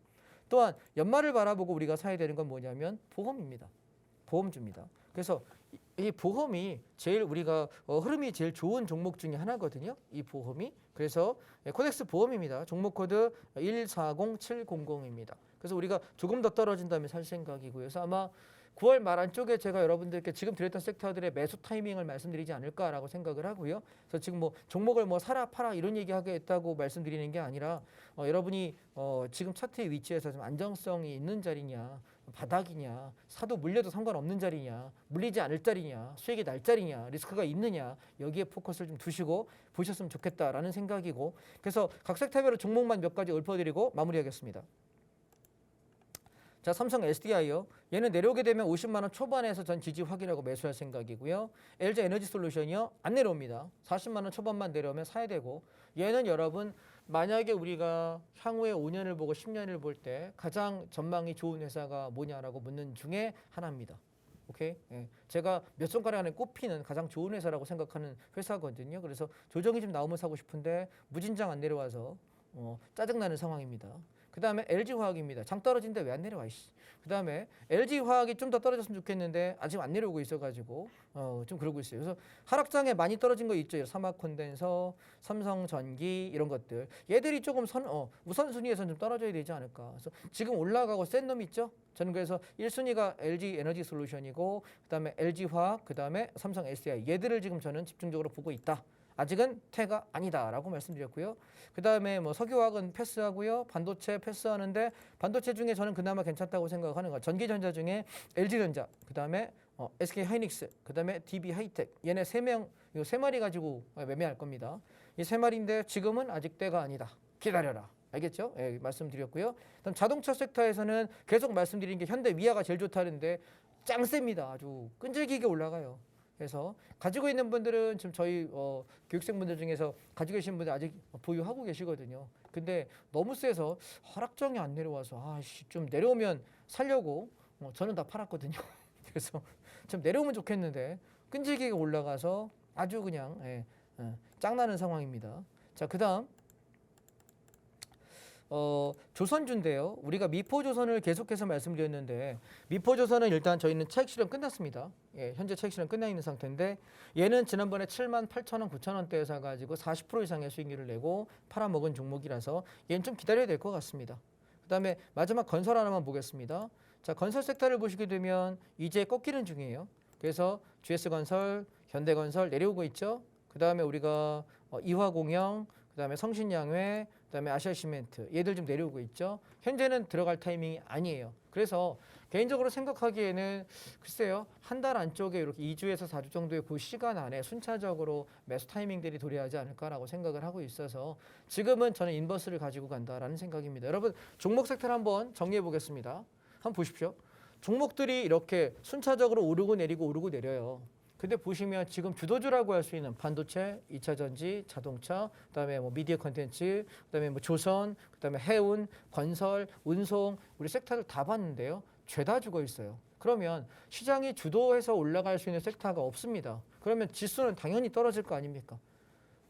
또한 연말을 바라보고 우리가 사야 되는 건 뭐냐면 보험입니다. 보험주입니다. 그래서 이 보험이 제일 우리가 흐름이 제일 좋은 종목 중에 하나거든요. 이 보험이. 그래서 코덱스 보험입니다. 종목 코드 140700입니다. 그래서 우리가 조금 더 떨어진 다음에 살 생각이고요. 그래서 아마 9월 말 안쪽에 제가 여러분들께 지금 드렸던 섹터들의 매수 타이밍을 말씀드리지 않을까라고 생각을 하고요. 그래서 지금 뭐 종목을 뭐 사라 팔아 이런 얘기하겠다고 말씀드리는 게 아니라 여러분이 지금 차트의 위치에서 좀 안정성이 있는 자리냐 바닥이냐 사도 물려도 상관없는 자리냐 물리지 않을 자리냐 수익이 날 자리냐 리스크가 있느냐 여기에 포커스를 좀 두시고 보셨으면 좋겠다라는 생각이고 그래서 각 섹터별로 종목만 몇 가지 읊어드리고 마무리하겠습니다. 자, 삼성 SDI요. 얘는 내려오게 되면 50만 원 초반에서 전 지지 확인하고 매수할 생각이고요. LG 에너지 솔루션이요. 안 내려옵니다. 40만 원 초반만 내려오면 사야 되고 얘는 여러분 만약에 우리가 향후에 5년을 보고 10년을 볼 때 가장 전망이 좋은 회사가 뭐냐라고 묻는 중에 하나입니다. 오케이? 예. 제가 몇 손가락 안에 꼽히는 가장 좋은 회사라고 생각하는 회사거든요. 그래서 조정이 좀 나오면 사고 싶은데 무진장 안 내려와서 짜증나는 상황입니다. 그 다음에 LG화학입니다. 장 떨어진데 왜 안 내려와? 그 다음에 LG화학이 좀 더 떨어졌으면 좋겠는데 아직 안 내려오고 있어가지고 좀 그러고 있어요. 그래서 하락장에 많이 떨어진 거 있죠. 삼화콘덴서, 삼성전기 이런 것들. 얘들이 조금 우선순위에서는 좀 떨어져야 되지 않을까. 그래서 지금 올라가고 센 놈 있죠. 저는 그래서 1순위가 LG 에너지 솔루션이고 그 다음에 LG화학, 그 다음에 삼성 SDI. 얘들을 지금 저는 집중적으로 보고 있다. 아직은 태가 아니다라고 말씀드렸고요. 그 다음에 뭐 석유화학은 패스하고요. 반도체 패스하는데 반도체 중에 저는 그나마 괜찮다고 생각하는 거. 전기전자 중에 LG전자, 그 다음에 SK하이닉스, 그 다음에 DB하이텍. 얘네 이 세 마리 가지고 매매할 겁니다. 이 세 마리인데 지금은 아직 때가 아니다. 기다려라. 알겠죠? 예, 말씀드렸고요. 그다음 자동차 섹터에서는 계속 말씀드린 게 현대 위아가 제일 좋다는데 짱 셉니다. 아주 끈질기게 올라가요. 그래서 가지고 있는 분들은 지금 저희 교육생분들 중에서 가지고 계신 분들 아직 보유하고 계시거든요. 근데 너무 세서 하락장이 안 내려와서 좀 내려오면 살려고 저는 다 팔았거든요. 그래서 좀 내려오면 좋겠는데 끈질기게 올라가서 아주 그냥 짱나는 상황입니다. 자, 그다음 조선주인데요. 우리가 미포조선을 계속해서 말씀드렸는데 미포조선은 일단 저희는 차익 실현 끝났습니다. 예, 현재 차익 실현 끝나 있는 상태인데 얘는 지난번에 78,000원, 9,000원대에 사가지고 40% 이상의 수익률을 내고 팔아먹은 종목이라서 얘는 좀 기다려야 될 것 같습니다. 그다음에 마지막 건설 하나만 보겠습니다. 자, 건설 섹터를 보시게 되면 이제 꺾이는 중이에요. 그래서 GS건설, 현대건설 내려오고 있죠. 그다음에 우리가 이화공영, 그다음에 성신양회, 그다음에 아시아시멘트 얘들 좀 내려오고 있죠. 현재는 들어갈 타이밍이 아니에요. 그래서 개인적으로 생각하기에는 글쎄요. 한 달 안쪽에 이렇게 2주에서 4주 정도의 그 시간 안에 순차적으로 매수 타이밍들이 도래하지 않을까라고 생각을 하고 있어서 지금은 저는 인버스를 가지고 간다라는 생각입니다. 여러분 종목 섹터를 한번 정리해 보겠습니다. 한번 보십시오. 종목들이 이렇게 순차적으로 오르고 내리고 오르고 내려요. 근데 보시면 지금 주도주라고 할 수 있는 반도체, 2차 전지, 자동차, 그다음에 뭐 미디어 컨텐츠, 그다음에 뭐 조선, 그다음에 해운, 건설, 운송 우리 섹터를 다 봤는데요. 죄다 죽어 있어요. 그러면 시장이 주도해서 올라갈 수 있는 섹터가 없습니다. 그러면 지수는 당연히 떨어질 거 아닙니까?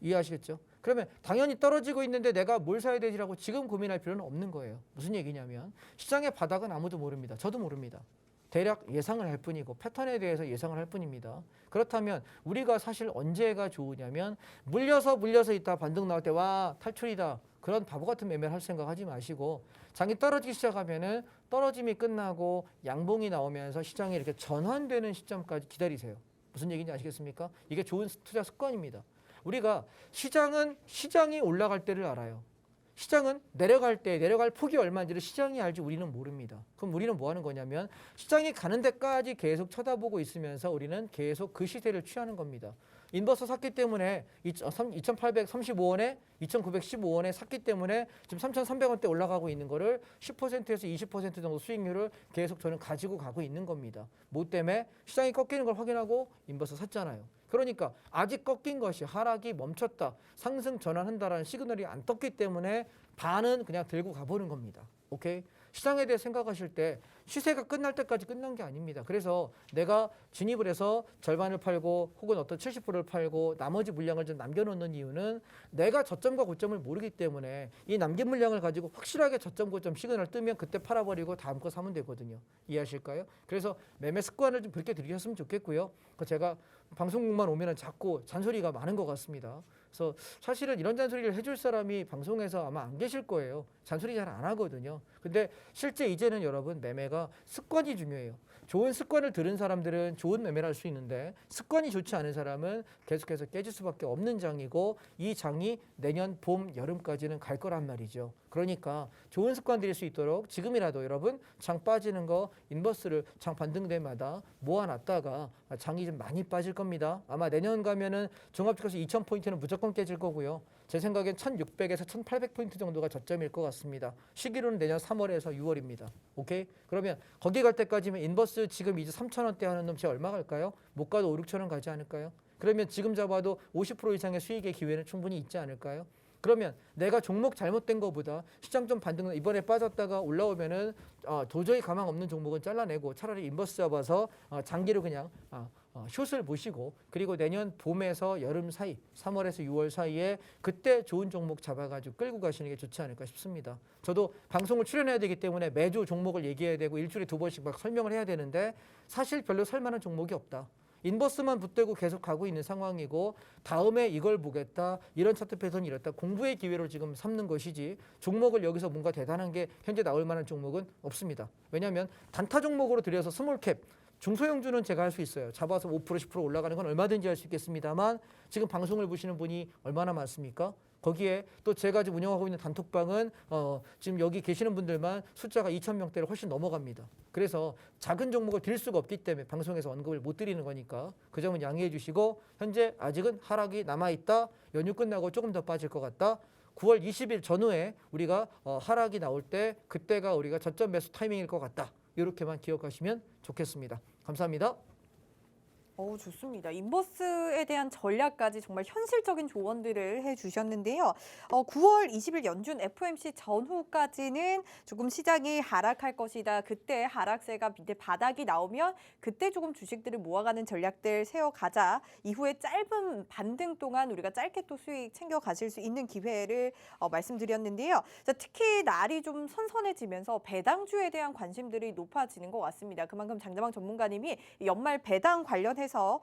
이해하시겠죠? 그러면 당연히 떨어지고 있는데 내가 뭘 사야 되지라고 지금 고민할 필요는 없는 거예요. 무슨 얘기냐면 시장의 바닥은 아무도 모릅니다. 저도 모릅니다. 대략 예상을 할 뿐이고 패턴에 대해서 예상을 할 뿐입니다. 그렇다면 우리가 사실 언제가 좋으냐면 물려서 있다 반등 나올 때 와 탈출이다. 그런 바보 같은 매매를 할 생각하지 마시고 장이 떨어지기 시작하면은 떨어짐이 끝나고 양봉이 나오면서 시장이 이렇게 전환되는 시점까지 기다리세요. 무슨 얘기인지 아시겠습니까? 이게 좋은 투자 습관입니다. 우리가 시장이 올라갈 때를 알아요. 시장은 내려갈 때 내려갈 폭이 얼마인지를 시장이 알지 우리는 모릅니다. 그럼 우리는 뭐 하는 거냐면 시장이 가는 데까지 계속 쳐다보고 있으면서 우리는 계속 그 시세를 취하는 겁니다. 인버스 샀기 때문에 2,835원에 2,915원에 샀기 때문에 지금 3,300원대 올라가고 있는 거를 10%에서 20% 정도 수익률을 계속 저는 가지고 가고 있는 겁니다. 뭐 때문에 시장이 꺾이는 걸 확인하고 인버스 샀잖아요. 그러니까 아직 꺾인 것이 하락이 멈췄다. 상승 전환한다라는 시그널이 안 떴기 때문에 반은 그냥 들고 가보는 겁니다. 오케이? 시장에 대해 생각하실 때 시세가 끝날 때까지 끝난 게 아닙니다. 그래서 내가 진입을 해서 절반을 팔고 혹은 어떤 70%를 팔고 나머지 물량을 좀 남겨놓는 이유는 내가 저점과 고점을 모르기 때문에 이 남긴 물량을 가지고 확실하게 저점 고점 시그널 뜨면 그때 팔아버리고 다음 거 사면 되거든요. 이해하실까요? 그래서 매매 습관을 좀 그렇게 들이셨으면 좋겠고요. 제가 방송국만 오면 자꾸 잔소리가 많은 것 같습니다. 그래서 사실은 이런 잔소리를 해줄 사람이 방송에서 아마 안 계실 거예요. 잔소리 잘 안 하거든요. 근데 실제 이제는 여러분 매매가 습관이 중요해요. 좋은 습관을 들은 사람들은 좋은 매매를 할 수 있는데 습관이 좋지 않은 사람은 계속해서 깨질 수밖에 없는 장이고 이 장이 내년 봄, 여름까지는 갈 거란 말이죠. 그러니까 좋은 습관 들일 수 있도록 지금이라도 여러분 장 빠지는 거 인버스를 장 반등 때마다 모아놨다가 장이 좀 많이 빠질 겁니다. 아마 내년 가면은 종합주가에서 2,000포인트는 무조건 깨질 거고요. 제 생각엔 1,600에서 1,800포인트 정도가 저점일 것 같습니다. 시기로는 내년 3월에서 6월입니다. 오케이? 그러면 거기 갈 때까지면 인버스 지금 이제 3,000원대 하는 놈 제가 얼마 갈까요? 못 가도 5, 6,000원 가지 않을까요? 그러면 지금 잡아도 50% 이상의 수익의 기회는 충분히 있지 않을까요? 그러면 내가 종목 잘못된 것보다 시장 좀 반등 이번에 빠졌다가 올라오면은 도저히 가망 없는 종목은 잘라내고 차라리 인버스 잡아서 장기로 그냥 숏을 보시고 그리고 내년 봄에서 여름 사이 3월에서 6월 사이에 그때 좋은 종목 잡아가지고 끌고 가시는 게 좋지 않을까 싶습니다. 저도 방송을 출연해야 되기 때문에 매주 종목을 얘기해야 되고 일주일에 2번씩 막 설명을 해야 되는데 사실 별로 살만한 종목이 없다. 인버스만 붙들고 계속 가고 있는 상황이고 다음에 이걸 보겠다 이런 차트 패턴이 이렇다 공부의 기회로 지금 삼는 것이지 종목을 여기서 뭔가 대단한 게 현재 나올 만한 종목은 없습니다. 왜냐하면 단타 종목으로 들여서 스몰캡 중소형주는 제가 할 수 있어요. 잡아서 5% 10% 올라가는 건 얼마든지 할 수 있겠습니다만 지금 방송을 보시는 분이 얼마나 많습니까? 거기에 또 제가 지금 운영하고 있는 단톡방은 지금 여기 계시는 분들만 숫자가 2,000명대를 훨씬 넘어갑니다. 그래서 작은 종목을 드릴 수가 없기 때문에 방송에서 언급을 못 드리는 거니까 그 점은 양해해 주시고 현재 아직은 하락이 남아있다. 연휴 끝나고 조금 더 빠질 것 같다. 9월 20일 전후에 우리가 하락이 나올 때 그때가 우리가 저점 매수 타이밍일 것 같다. 이렇게만 기억하시면 좋겠습니다. 감사합니다. 좋습니다. 인버스에 대한 전략까지 정말 현실적인 조언들을 해주셨는데요. 9월 20일 연준 FOMC 전후까지는 조금 시장이 하락할 것이다. 그때 하락세가 밑에 바닥이 나오면 그때 조금 주식들을 모아가는 전략들 세워가자. 이후에 짧은 반등 동안 우리가 짧게 또 수익 챙겨가실 수 있는 기회를 말씀드렸는데요. 자, 특히 날이 좀 선선해지면서 배당주에 대한 관심들이 높아지는 것 같습니다. 그만큼 장자방 전문가님이 연말 배당 관련해서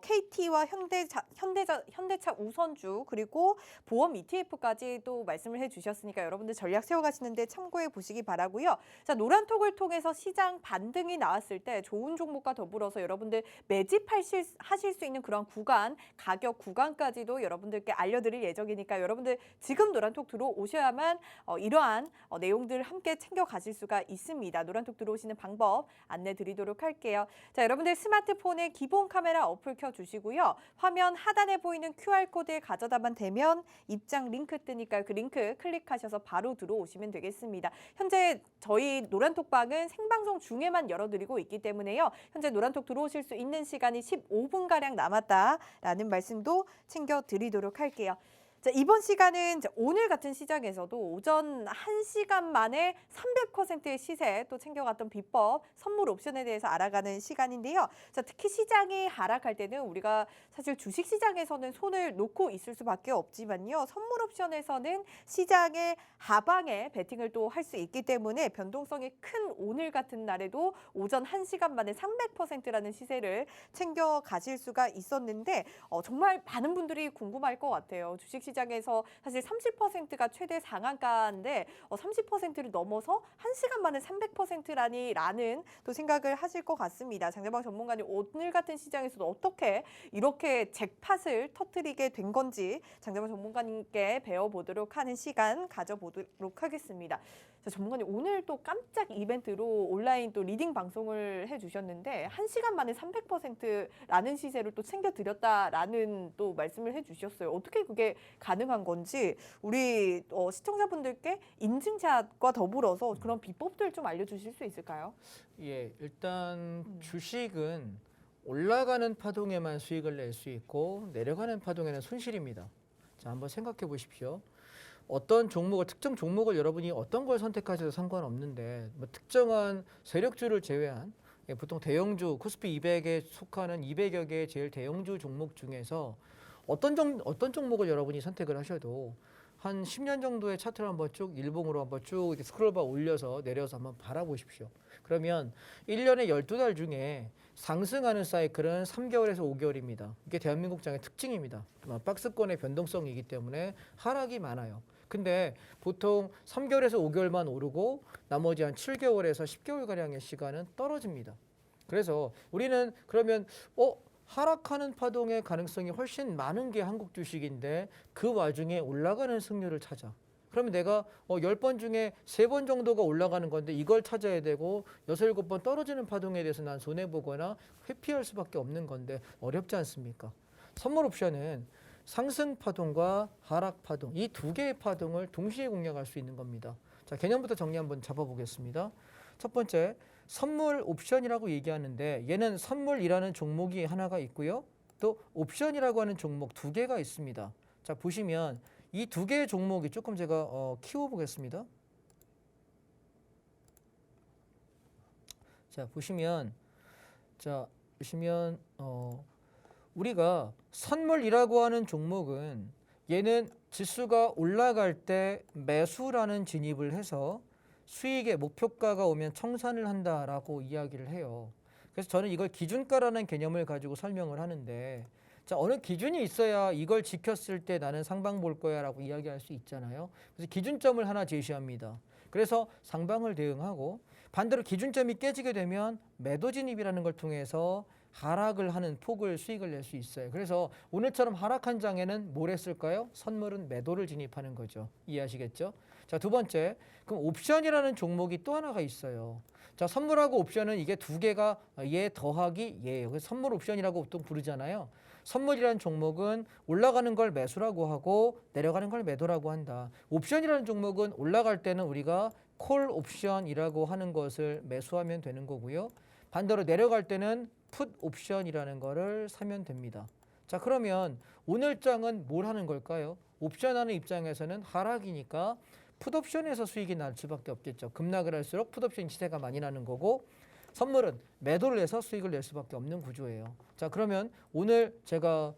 KT와 현대차 우선주 그리고 보험 ETF까지 또 말씀을 해주셨으니까 여러분들 전략 세워가시는데 참고해 보시기 바라고요. 자, 노란톡을 통해서 시장 반등이 나왔을 때 좋은 종목과 더불어서 여러분들 매집하실 수 있는 그런 구간, 가격 구간까지도 여러분들께 알려드릴 예정이니까 여러분들 지금 노란톡 들어오셔야만 이러한 내용들 함께 챙겨가실 수가 있습니다. 노란톡 들어오시는 방법 안내드리도록 할게요. 자, 여러분들 스마트폰에 기본 카메라 어플 켜주시고요. 화면 하단에 보이는 QR코드에 가져다만 대면 입장 링크 뜨니까 그 링크 클릭하셔서 바로 들어오시면 되겠습니다. 현재 저희 노란톡방은 생방송 중에만 열어드리고 있기 때문에요. 현재 노란톡 들어오실 수 있는 시간이 15분가량 남았다라는 말씀도 챙겨드리도록 할게요. 자, 이번 시간은 오늘 같은 시장에서도 오전 1시간 만에 300%의 시세 또 챙겨갔던 비법, 선물 옵션에 대해서 알아가는 시간인데요. 자, 특히 시장이 하락할 때는 우리가 사실 주식 시장에서는 손을 놓고 있을 수밖에 없지만요. 선물 옵션에서는 시장의 하방에 베팅을 또 할 수 있기 때문에 변동성이 큰 오늘 같은 날에도 오전 1시간 만에 300%라는 시세를 챙겨가실 수가 있었는데 정말 많은 분들이 궁금할 것 같아요. 주식 시장에서 사실 30%가 최대 상한가인데 30%를 넘어서 1시간 만에 300%라는 또 생각을 하실 것 같습니다. 장자방 전문가님 오늘 같은 시장에서도 어떻게 이렇게 잭팟을 터뜨리게 된 건지 장자방 전문가님께 배워보도록 하는 시간 가져보도록 하겠습니다. 자, 전문가님 오늘 또 깜짝 이벤트로 온라인 또 리딩 방송을 해주셨는데 1시간 만에 300%라는 시세를 또 챙겨드렸다라는 또 말씀을 해주셨어요. 어떻게 그게 가능한 건지 우리 시청자분들께 인증샷과 더불어서 그런 비법들 좀 알려주실 수 있을까요? 예, 일단 주식은 올라가는 파동에만 수익을 낼 수 있고 내려가는 파동에는 손실입니다. 자, 한번 생각해 보십시오. 어떤 종목을 특정 종목을 여러분이 어떤 걸 선택하셔도 상관없는데 뭐 특정한 세력주를 제외한 보통 대형주 코스피 200에 속하는 200여 개의 제일 대형주 종목 중에서 어떤 종목을 여러분이 선택을 하셔도 한 10년 정도의 차트를 한번 쭉 일봉으로 한번 쭉 이렇게 스크롤바 올려서 내려서 한번 바라보십시오. 그러면 1년에 12달 중에 상승하는 사이클은 3개월에서 5개월입니다. 이게 대한민국장의 특징입니다. 박스권의 변동성이기 때문에 하락이 많아요. 근데 보통 3개월에서 5개월만 오르고 나머지 한 7개월에서 10개월가량의 시간은 떨어집니다. 그래서 우리는 그러면 하락하는 파동의 가능성이 훨씬 많은 게 한국 주식인데 그 와중에 올라가는 승률을 찾아. 그러면 내가 10번 중에 3번 정도가 올라가는 건데 이걸 찾아야 되고 6, 7번 떨어지는 파동에 대해서 난 손해보거나 회피할 수밖에 없는 건데 어렵지 않습니까? 선물 옵션은 상승 파동과 하락 파동 이 두 개의 파동을 동시에 공략할 수 있는 겁니다. 자, 개념부터 정리 한번 잡아보겠습니다. 첫 번째, 선물 옵션이라고 얘기하는데 얘는 선물이라는 종목이 하나가 있고요. 또 옵션이라고 하는 종목 2개가 있습니다. 자, 보시면 이 2개의 종목이 조금 제가 키워보겠습니다. 자, 보시면 우리가 선물이라고 하는 종목은 얘는 지수가 올라갈 때 매수라는 진입을 해서 수익의 목표가가 오면 청산을 한다라고 이야기를 해요. 그래서 저는 이걸 기준가라는 개념을 가지고 설명을 하는데 자, 어느 기준이 있어야 이걸 지켰을 때 나는 상방 볼 거야 라고 이야기할 수 있잖아요. 그래서 기준점을 하나 제시합니다. 그래서 상방을 대응하고 반대로 기준점이 깨지게 되면 매도 진입이라는 걸 통해서 하락을 하는 폭을 수익을 낼 수 있어요. 그래서 오늘처럼 하락한 장에는 뭘 했을까요? 선물은 매도를 진입하는 거죠. 이해하시겠죠? 자, 두 번째, 그럼 옵션이라는 종목이 또 하나가 있어요. 자, 선물하고 옵션은 이게 2개가 얘 더하기 얘예요. 그래서 선물 옵션이라고 보통 부르잖아요. 선물이라는 종목은 올라가는 걸 매수라고 하고 내려가는 걸 매도라고 한다. 옵션이라는 종목은 올라갈 때는 우리가 콜 옵션이라고 하는 것을 매수하면 되는 거고요. 반대로 내려갈 때는 풋 옵션이라는 거를 사면 됩니다. 자, 그러면 오늘 장은 뭘 하는 걸까요? 옵션하는 입장에서는 하락이니까 풋옵션에서 수익이 날 수밖에 없겠죠. 급락을 할수록 풋옵션 시세가 많이 나는 거고 선물은 매도를 해서 수익을 낼 수밖에 없는 구조예요. 자, 그러면 오늘 제가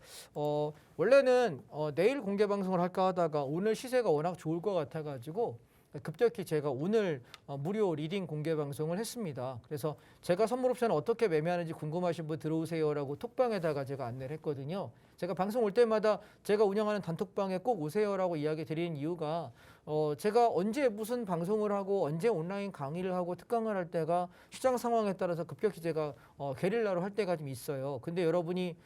원래는 내일 공개 방송을 할까 하다가 오늘 시세가 워낙 좋을 것 같아가지고 급격히 제가 오늘 무료 리딩 공개 방송을 했습니다. 그래서 제가 선물 옵션을 어떻게 매매하는지 궁금하신 분 들어오세요라고 톡방에다가 제가 안내를 했거든요. 제가 방송 올 때마다 제가 운영하는 단톡방에 꼭 오세요라고 이야기 드리는 이유가 제가 언제 무슨 방송을 하고 언제 온라인 강의를 하고 특강을 할 때가 시장 상황에 따라서 급격히 제가 게릴라로 할 때가 좀 있어요. 근데 여러분이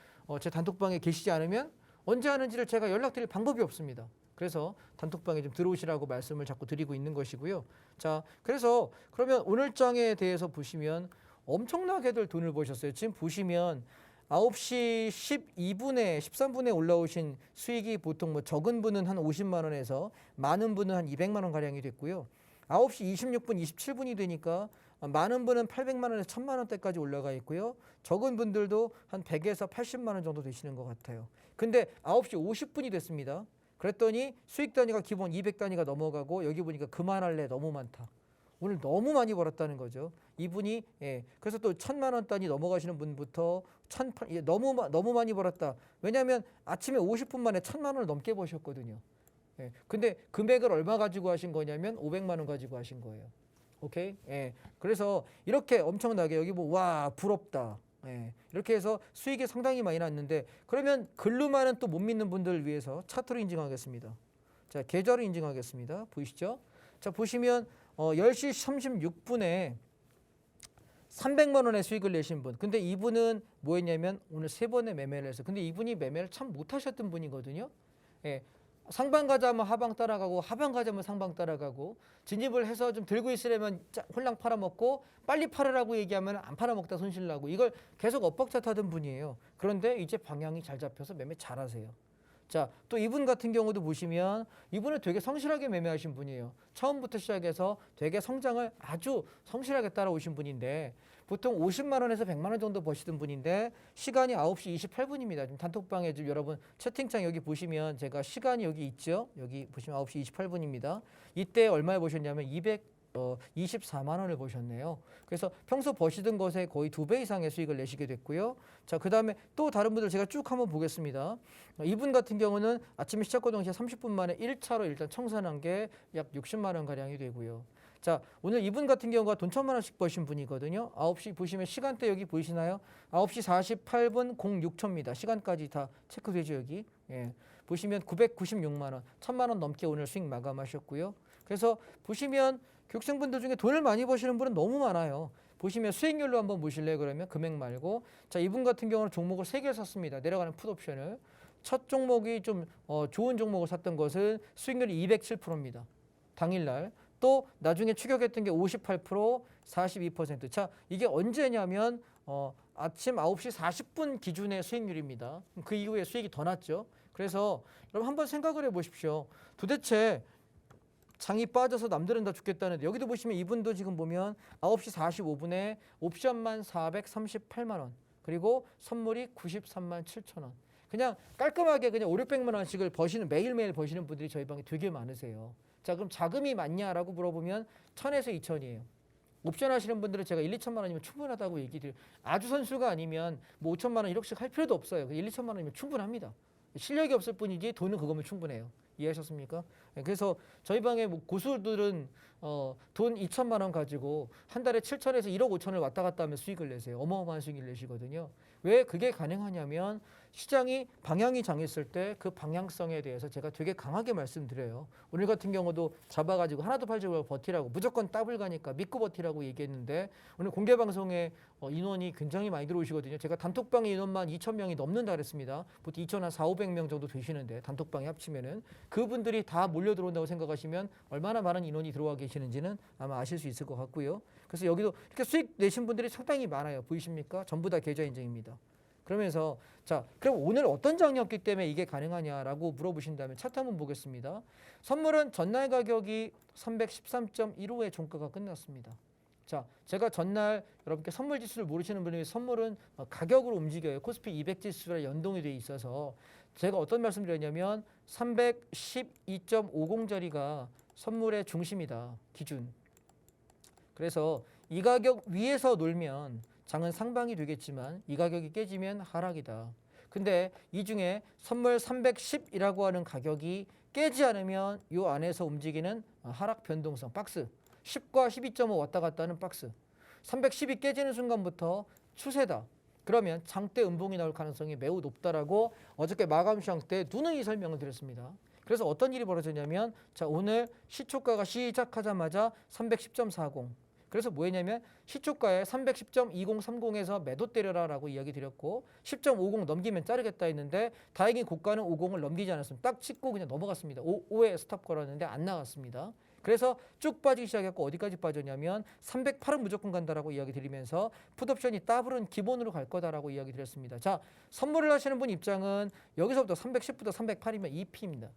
제 단톡방에 계시지 않으면 언제 하는지를 제가 연락드릴 방법이 없습니다. 그래서 단톡방에 좀 들어오시라고 말씀을 자꾸 드리고 있는 것이고요. 자, 그래서 그러면 오늘 장에 대해서 보시면 엄청나게들 돈을 버셨어요. 지금 보시면 9시 12분에 13분에 올라오신 수익이 보통 뭐 적은 분은 한 50만 원에서 많은 분은 한 200만 원 가량이 됐고요. 9시 26분 27분이 되니까 많은 분은 800만 원에서 1000만 원대까지 올라가 있고요. 적은 분들도 한 100에서 80만 원 정도 되시는 것 같아요. 근데 9시 50분이 됐습니다. 그랬더니 수익 단위가 기본 200 단위가 넘어가고 여기 보니까 그만할래 너무 많다. 오늘 너무 많이 벌었다는 거죠. 이분이 그래서 또 1000만 원 단위 넘어가시는 분부터 너무 많이 벌었다. 왜냐하면 아침에 50분 만에 1000만 원을 넘게 버셨거든요. 근데 금액을 얼마 가지고 하신 거냐면 500만 원 가지고 하신 거예요. 오케이? 그래서 이렇게 엄청나게 여기 뭐 와 부럽다. 이렇게 해서 수익이 상당히 많이 났는데 그러면 글로만은 또 못 믿는 분들을 위해서 차트로 인증하겠습니다. 자, 계좌로 인증하겠습니다. 보이시죠? 자, 보시면 10시 36분에 300만 원의 수익을 내신 분. 근데 이분은 뭐 했냐면 오늘 3번의 매매를 해서 근데 이분이 매매를 참 못하셨던 분이거든요. 상방 가자면 하방 따라가고 하방 가자면 상방 따라가고 진입을 해서 좀 들고 있으려면 홀랑 팔아먹고 빨리 팔으라고 얘기하면 안 팔아먹다 손실나고 이걸 계속 엇박자 타던 분이에요. 그런데 이제 방향이 잘 잡혀서 매매 잘하세요. 자, 또 이분 같은 경우도 보시면 이분은 되게 성실하게 매매하신 분이에요. 처음부터 시작해서 되게 성장을 아주 성실하게 따라오신 분인데 보통 50만 원에서 100만 원 정도 버시던 분인데 시간이 9시 28분입니다. 지금 단톡방에 지금 여러분 채팅창 여기 보시면 제가 시간이 여기 있죠. 여기 보시면 9시 28분입니다. 이때 얼마에 버셨냐면 224만 원을 버셨네요. 그래서 평소 버시던 것에 거의 2배 이상의 수익을 내시게 됐고요. 자, 그 다음에 또 다른 분들 제가 쭉 한번 보겠습니다. 이분 같은 경우는 아침에 시작과 동시에 30분 만에 1차로 일단 청산한 게 약 60만 원 가량이 되고요. 자, 오늘 이분 같은 경우가 돈 1000만 원씩 버신 분이거든요. 9시 보시면 시간대 여기 보이시나요? 9시 48분 06초입니다. 시간까지 다 체크되죠, 여기. 보시면 996만 원, 1000만 원 넘게 오늘 수익 마감하셨고요. 그래서 보시면 교육생분들 중에 돈을 많이 버시는 분은 너무 많아요. 보시면 수익률로 한번 보실래요? 그러면 금액 말고. 자, 이분 같은 경우는 종목을 3개를 샀습니다. 내려가는 풋옵션을. 첫 종목이 좀 좋은 종목을 샀던 것은 수익률이 207%입니다. 당일날. 또 나중에 추격했던 게 58%, 42%. 자, 이게 언제냐면 아침 9시 40분 기준의 수익률입니다. 그 이후에 수익이 더 났죠. 그래서 여러분 한번 생각을 해보십시오. 도대체 장이 빠져서 남들은 다 죽겠다는데 여기도 보시면 이분도 지금 보면 9시 45분에 옵션만 438만 원 그리고 선물이 93만 7천 원. 그냥 깔끔하게 그냥 5, 600만 원씩을 버시는 매일매일 버시는 분들이 저희 방에 되게 많으세요. 자, 그럼 자금이 많냐라고 물어보면 1000에서 2000이에요. 옵션 하시는 분들은 제가 1, 2천만 원이면 충분하다고 얘기 드려요. 아주 선수가 아니면 뭐 5천만 원 1억씩 할 필요도 없어요. 1, 2천만 원이면 충분합니다. 실력이 없을 뿐이지 돈은 그거면 충분해요. 이해하셨습니까? 그래서 저희 방에 뭐 고수들은 돈 2천만 원 가지고 한 달에 7천에서 1억 5천을 왔다 갔다 하면 수익을 내세요. 어마어마한 수익을 내시거든요. 왜 그게 가능하냐면 시장이 방향이 장했을 때 그 방향성에 대해서 제가 되게 강하게 말씀드려요. 오늘 같은 경우도 잡아가지고 하나도 팔지 말고 버티라고 무조건 더블 가니까 믿고 버티라고 얘기했는데 오늘 공개 방송에 인원이 굉장히 많이 들어오시거든요. 제가 단톡방에 인원만 2,000명이 넘는다 그랬습니다. 보통 2,000한 4,500명 정도 되시는데 단톡방에 합치면은 그분들이 다 몰려 들어온다고 생각하시면 얼마나 많은 인원이 들어와 계시는지는 아마 아실 수 있을 것 같고요. 그래서 여기도 이렇게 수익 내신 분들이 상당히 많아요. 보이십니까? 전부 다 계좌 인증입니다. 그러면서 자, 그럼 오늘 어떤 장이었기 때문에 이게 가능하냐라고 물어보신다면 차트 한번 보겠습니다. 선물은 전날 가격이 313.15의 종가가 끝났습니다. 자, 제가 전날 여러분께 선물 지수를 모르시는 분을 위해 선물은 가격으로 움직여요. 코스피 200 지수랑 연동이 돼 있어서 제가 어떤 말씀 드렸냐면 312.50짜리가 선물의 중심이다. 기준. 그래서 이 가격 위에서 놀면 장은 상방이 되겠지만 이 가격이 깨지면 하락이다. 근데 이 중에 선물 310이라고 하는 가격이 깨지 않으면 이 안에서 움직이는 하락 변동성 박스 10과 12.5 왔다 갔다 하는 박스 310이 깨지는 순간부터 추세다. 그러면 장대 음봉이 나올 가능성이 매우 높다라고 어저께 마감 시황 때 누누이 설명을 드렸습니다. 그래서 어떤 일이 벌어졌냐면 자, 오늘 시초가가 시작하자마자 310.40 그래서 뭐했냐면 시초가에 310.2030에서 매도 때려라라고 이야기 드렸고 10.50 넘기면 자르겠다 했는데 다행히 고가는 50을 넘기지 않았습니다. 딱 찍고 그냥 넘어갔습니다. 5에 스탑 걸었는데 안 나갔습니다. 그래서 쭉 빠지기 시작했고 어디까지 빠졌냐면 308은 무조건 간다라고 이야기 드리면서 풋옵션이 더블은 기본으로 갈 거다라고 이야기 드렸습니다. 자, 선물을 하시는 분 입장은 여기서부터 310부터 308이면 2P입니다.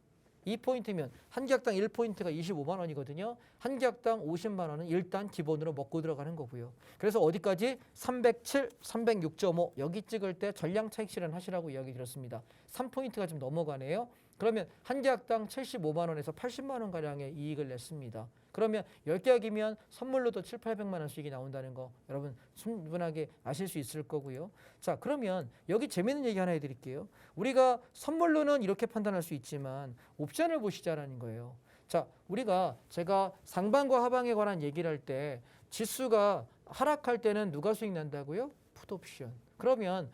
2포인트면 한 계약당 1포인트가 25만 원이거든요. 한 계약당 50만 원은 일단 기본으로 먹고 들어가는 거고요. 그래서 어디까지? 307, 306.5 여기 찍을 때 전량 차익 실현하시라고 이야기 드렸습니다. 3포인트가 좀 넘어가네요. 그러면 한 계약당 75만 원에서 80만 원 가량의 이익을 냈습니다. 그러면 10계약이면 선물로도 7, 800만 원 수익이 나온다는 거 여러분 충분하게 아실 수 있을 거고요. 자, 그러면 여기 재미있는 얘기 하나 해드릴게요. 우리가 선물로는 이렇게 판단할 수 있지만 옵션을 보시자라는 거예요. 자, 제가 상방과 하방에 관한 얘기를 할 때 지수가 하락할 때는 누가 수익 난다고요? 풋옵션. 그러면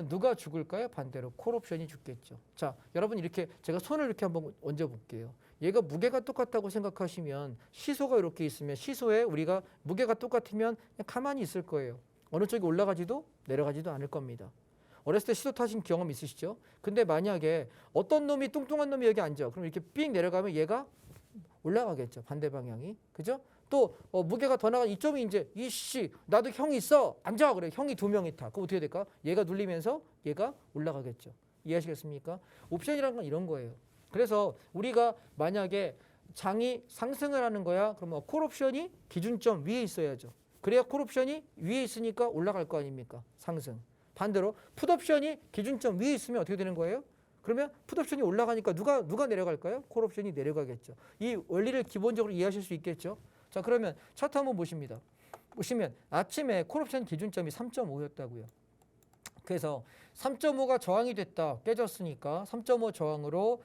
누가 죽을까요? 반대로 콜옵션이 죽겠죠. 자, 여러분 이렇게 제가 손을 이렇게 한번 얹어 볼게요. 얘가 무게가 똑같다고 생각하시면 시소가 이렇게 있으면 시소에 우리가 무게가 똑같으면 그냥 가만히 있을 거예요. 어느 쪽이 올라가지도 내려가지도 않을 겁니다. 어렸을 때 시소 타신 경험 있으시죠? 근데 만약에 어떤 놈이 뚱뚱한 놈이 여기 앉아. 그럼 이렇게 삥 내려가면 얘가 올라가겠죠. 반대 방향이. 그죠? 또 무게가 더 나가 이점이 이제 이씨 나도 형이 있어 앉아 그래 형이 2명이 타 그럼 어떻게 될까? 얘가 눌리면서 얘가 올라가겠죠. 이해하시겠습니까? 옵션이라는 건 이런 거예요. 그래서 우리가 만약에 장이 상승을 하는 거야 그러면 콜옵션이 기준점 위에 있어야죠. 그래야 콜옵션이 위에 있으니까 올라갈 거 아닙니까? 상승. 반대로 풋옵션이 기준점 위에 있으면 어떻게 되는 거예요? 그러면 풋옵션이 올라가니까 누가 내려갈까요? 콜옵션이 내려가겠죠. 이 원리를 기본적으로 이해하실 수 있겠죠. 자, 그러면 차트 한번 보십니다. 보시면 아침에 콜옵션 기준점이 3.5였다고요. 그래서 3.5가 저항이 됐다. 깨졌으니까 3.5 저항으로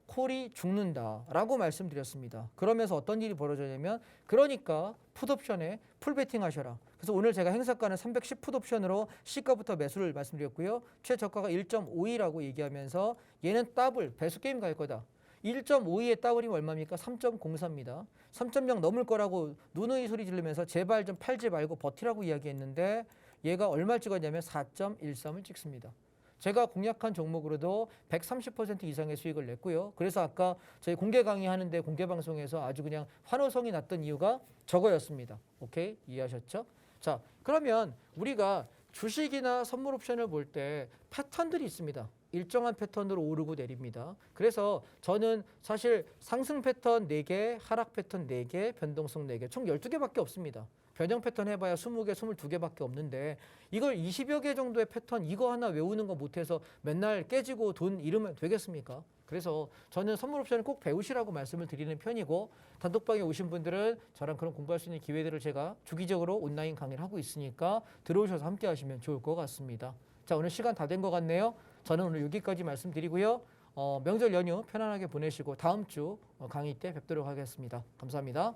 콜이 죽는다라고 말씀드렸습니다. 그러면서 어떤 일이 벌어졌냐면 그러니까 풋옵션에 풀베팅 하셔라. 그래서 오늘 제가 행사가는 310 풋옵션으로 시가부터 매수를 말씀드렸고요. 최저가가 1.52라고 얘기하면서 얘는 더블 배수 게임 갈 거다. 1.52의 더블이면 얼마입니까? 3.04입니다. 3.0 넘을 거라고 누누이 소리 지르면서 제발 좀 팔지 말고 버티라고 이야기했는데 얘가 얼마를 찍었냐면 4.13을 찍습니다. 제가 공략한 종목으로도 130% 이상의 수익을 냈고요. 그래서 아까 저희 공개 강의하는데 공개 방송에서 아주 그냥 환호성이 났던 이유가 저거였습니다. 오케이? 이해하셨죠? 자, 그러면 우리가 주식이나 선물 옵션을 볼 때 패턴들이 있습니다. 일정한 패턴으로 오르고 내립니다. 그래서 저는 사실 상승 패턴 4개, 하락 패턴 4개, 변동성 4개, 총 12개밖에 없습니다. 변형 패턴 해봐야 20개, 22개밖에 없는데 이걸 20여 개 정도의 패턴 이거 하나 외우는 거 못해서 맨날 깨지고 돈 잃으면 되겠습니까? 그래서 저는 선물 옵션을 꼭 배우시라고 말씀을 드리는 편이고 단톡방에 오신 분들은 저랑 그런 공부할 수 있는 기회들을 제가 주기적으로 온라인 강의를 하고 있으니까 들어오셔서 함께 하시면 좋을 것 같습니다. 자, 오늘 시간 다 된 것 같네요. 저는 오늘 여기까지 말씀드리고요. 명절 연휴 편안하게 보내시고 다음 주 강의 때 뵙도록 하겠습니다. 감사합니다.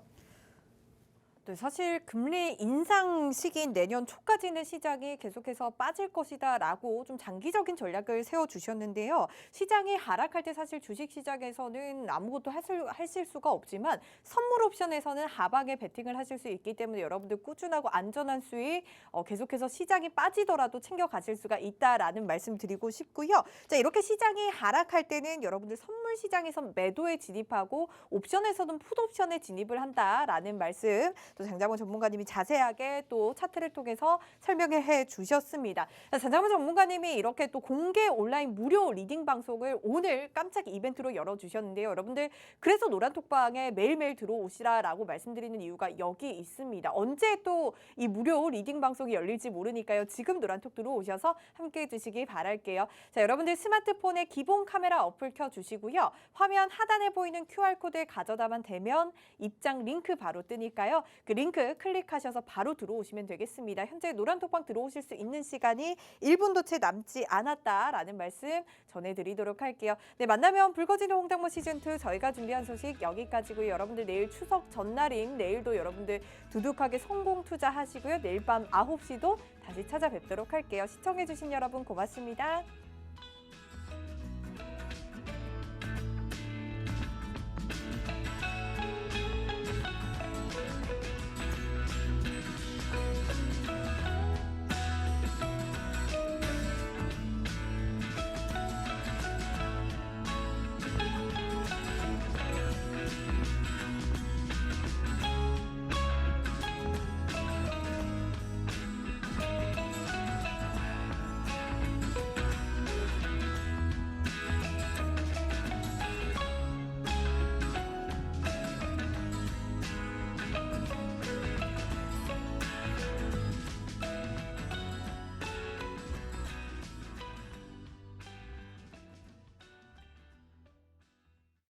네, 사실 금리 인상 시기인 내년 초까지는 시장이 계속해서 빠질 것이다라고 좀 장기적인 전략을 세워주셨는데요. 시장이 하락할 때 사실 주식시장에서는 아무것도 하실 수가 없지만 선물 옵션에서는 하방에 베팅을 하실 수 있기 때문에 여러분들 꾸준하고 안전한 수익 계속해서 시장이 빠지더라도 챙겨 가실 수가 있다라는 말씀 드리고 싶고요. 자, 이렇게 시장이 하락할 때는 여러분들 선물 선물 시장에선 매도에 진입하고 옵션에서는 풋옵션에 진입을 한다라는 말씀 또 장장원 전문가님이 자세하게 또 차트를 통해서 설명해 주셨습니다. 장장원 전문가님이 이렇게 또 공개 온라인 무료 리딩 방송을 오늘 깜짝 이벤트로 열어주셨는데요. 여러분들 그래서 노란톡방에 매일매일 들어오시라라고 말씀드리는 이유가 여기 있습니다. 언제 또 이 무료 리딩 방송이 열릴지 모르니까요. 지금 노란톡 들어오셔서 함께해 주시기 바랄게요. 자, 여러분들 스마트폰에 기본 카메라 어플 켜주시고요. 화면 하단에 보이는 QR코드에 가져다만 대면 입장 링크 바로 뜨니까요. 그 링크 클릭하셔서 바로 들어오시면 되겠습니다. 현재 노란톡방 들어오실 수 있는 시간이 1분도 채 남지 않았다라는 말씀 전해드리도록 할게요. 네, 만나면 붉어지는 홍당무 시즌2 저희가 준비한 소식 여기까지고요. 여러분들 내일 추석 전날인 내일도 여러분들 두둑하게 성공 투자하시고요. 내일 밤 9시도 다시 찾아뵙도록 할게요. 시청해주신 여러분 고맙습니다.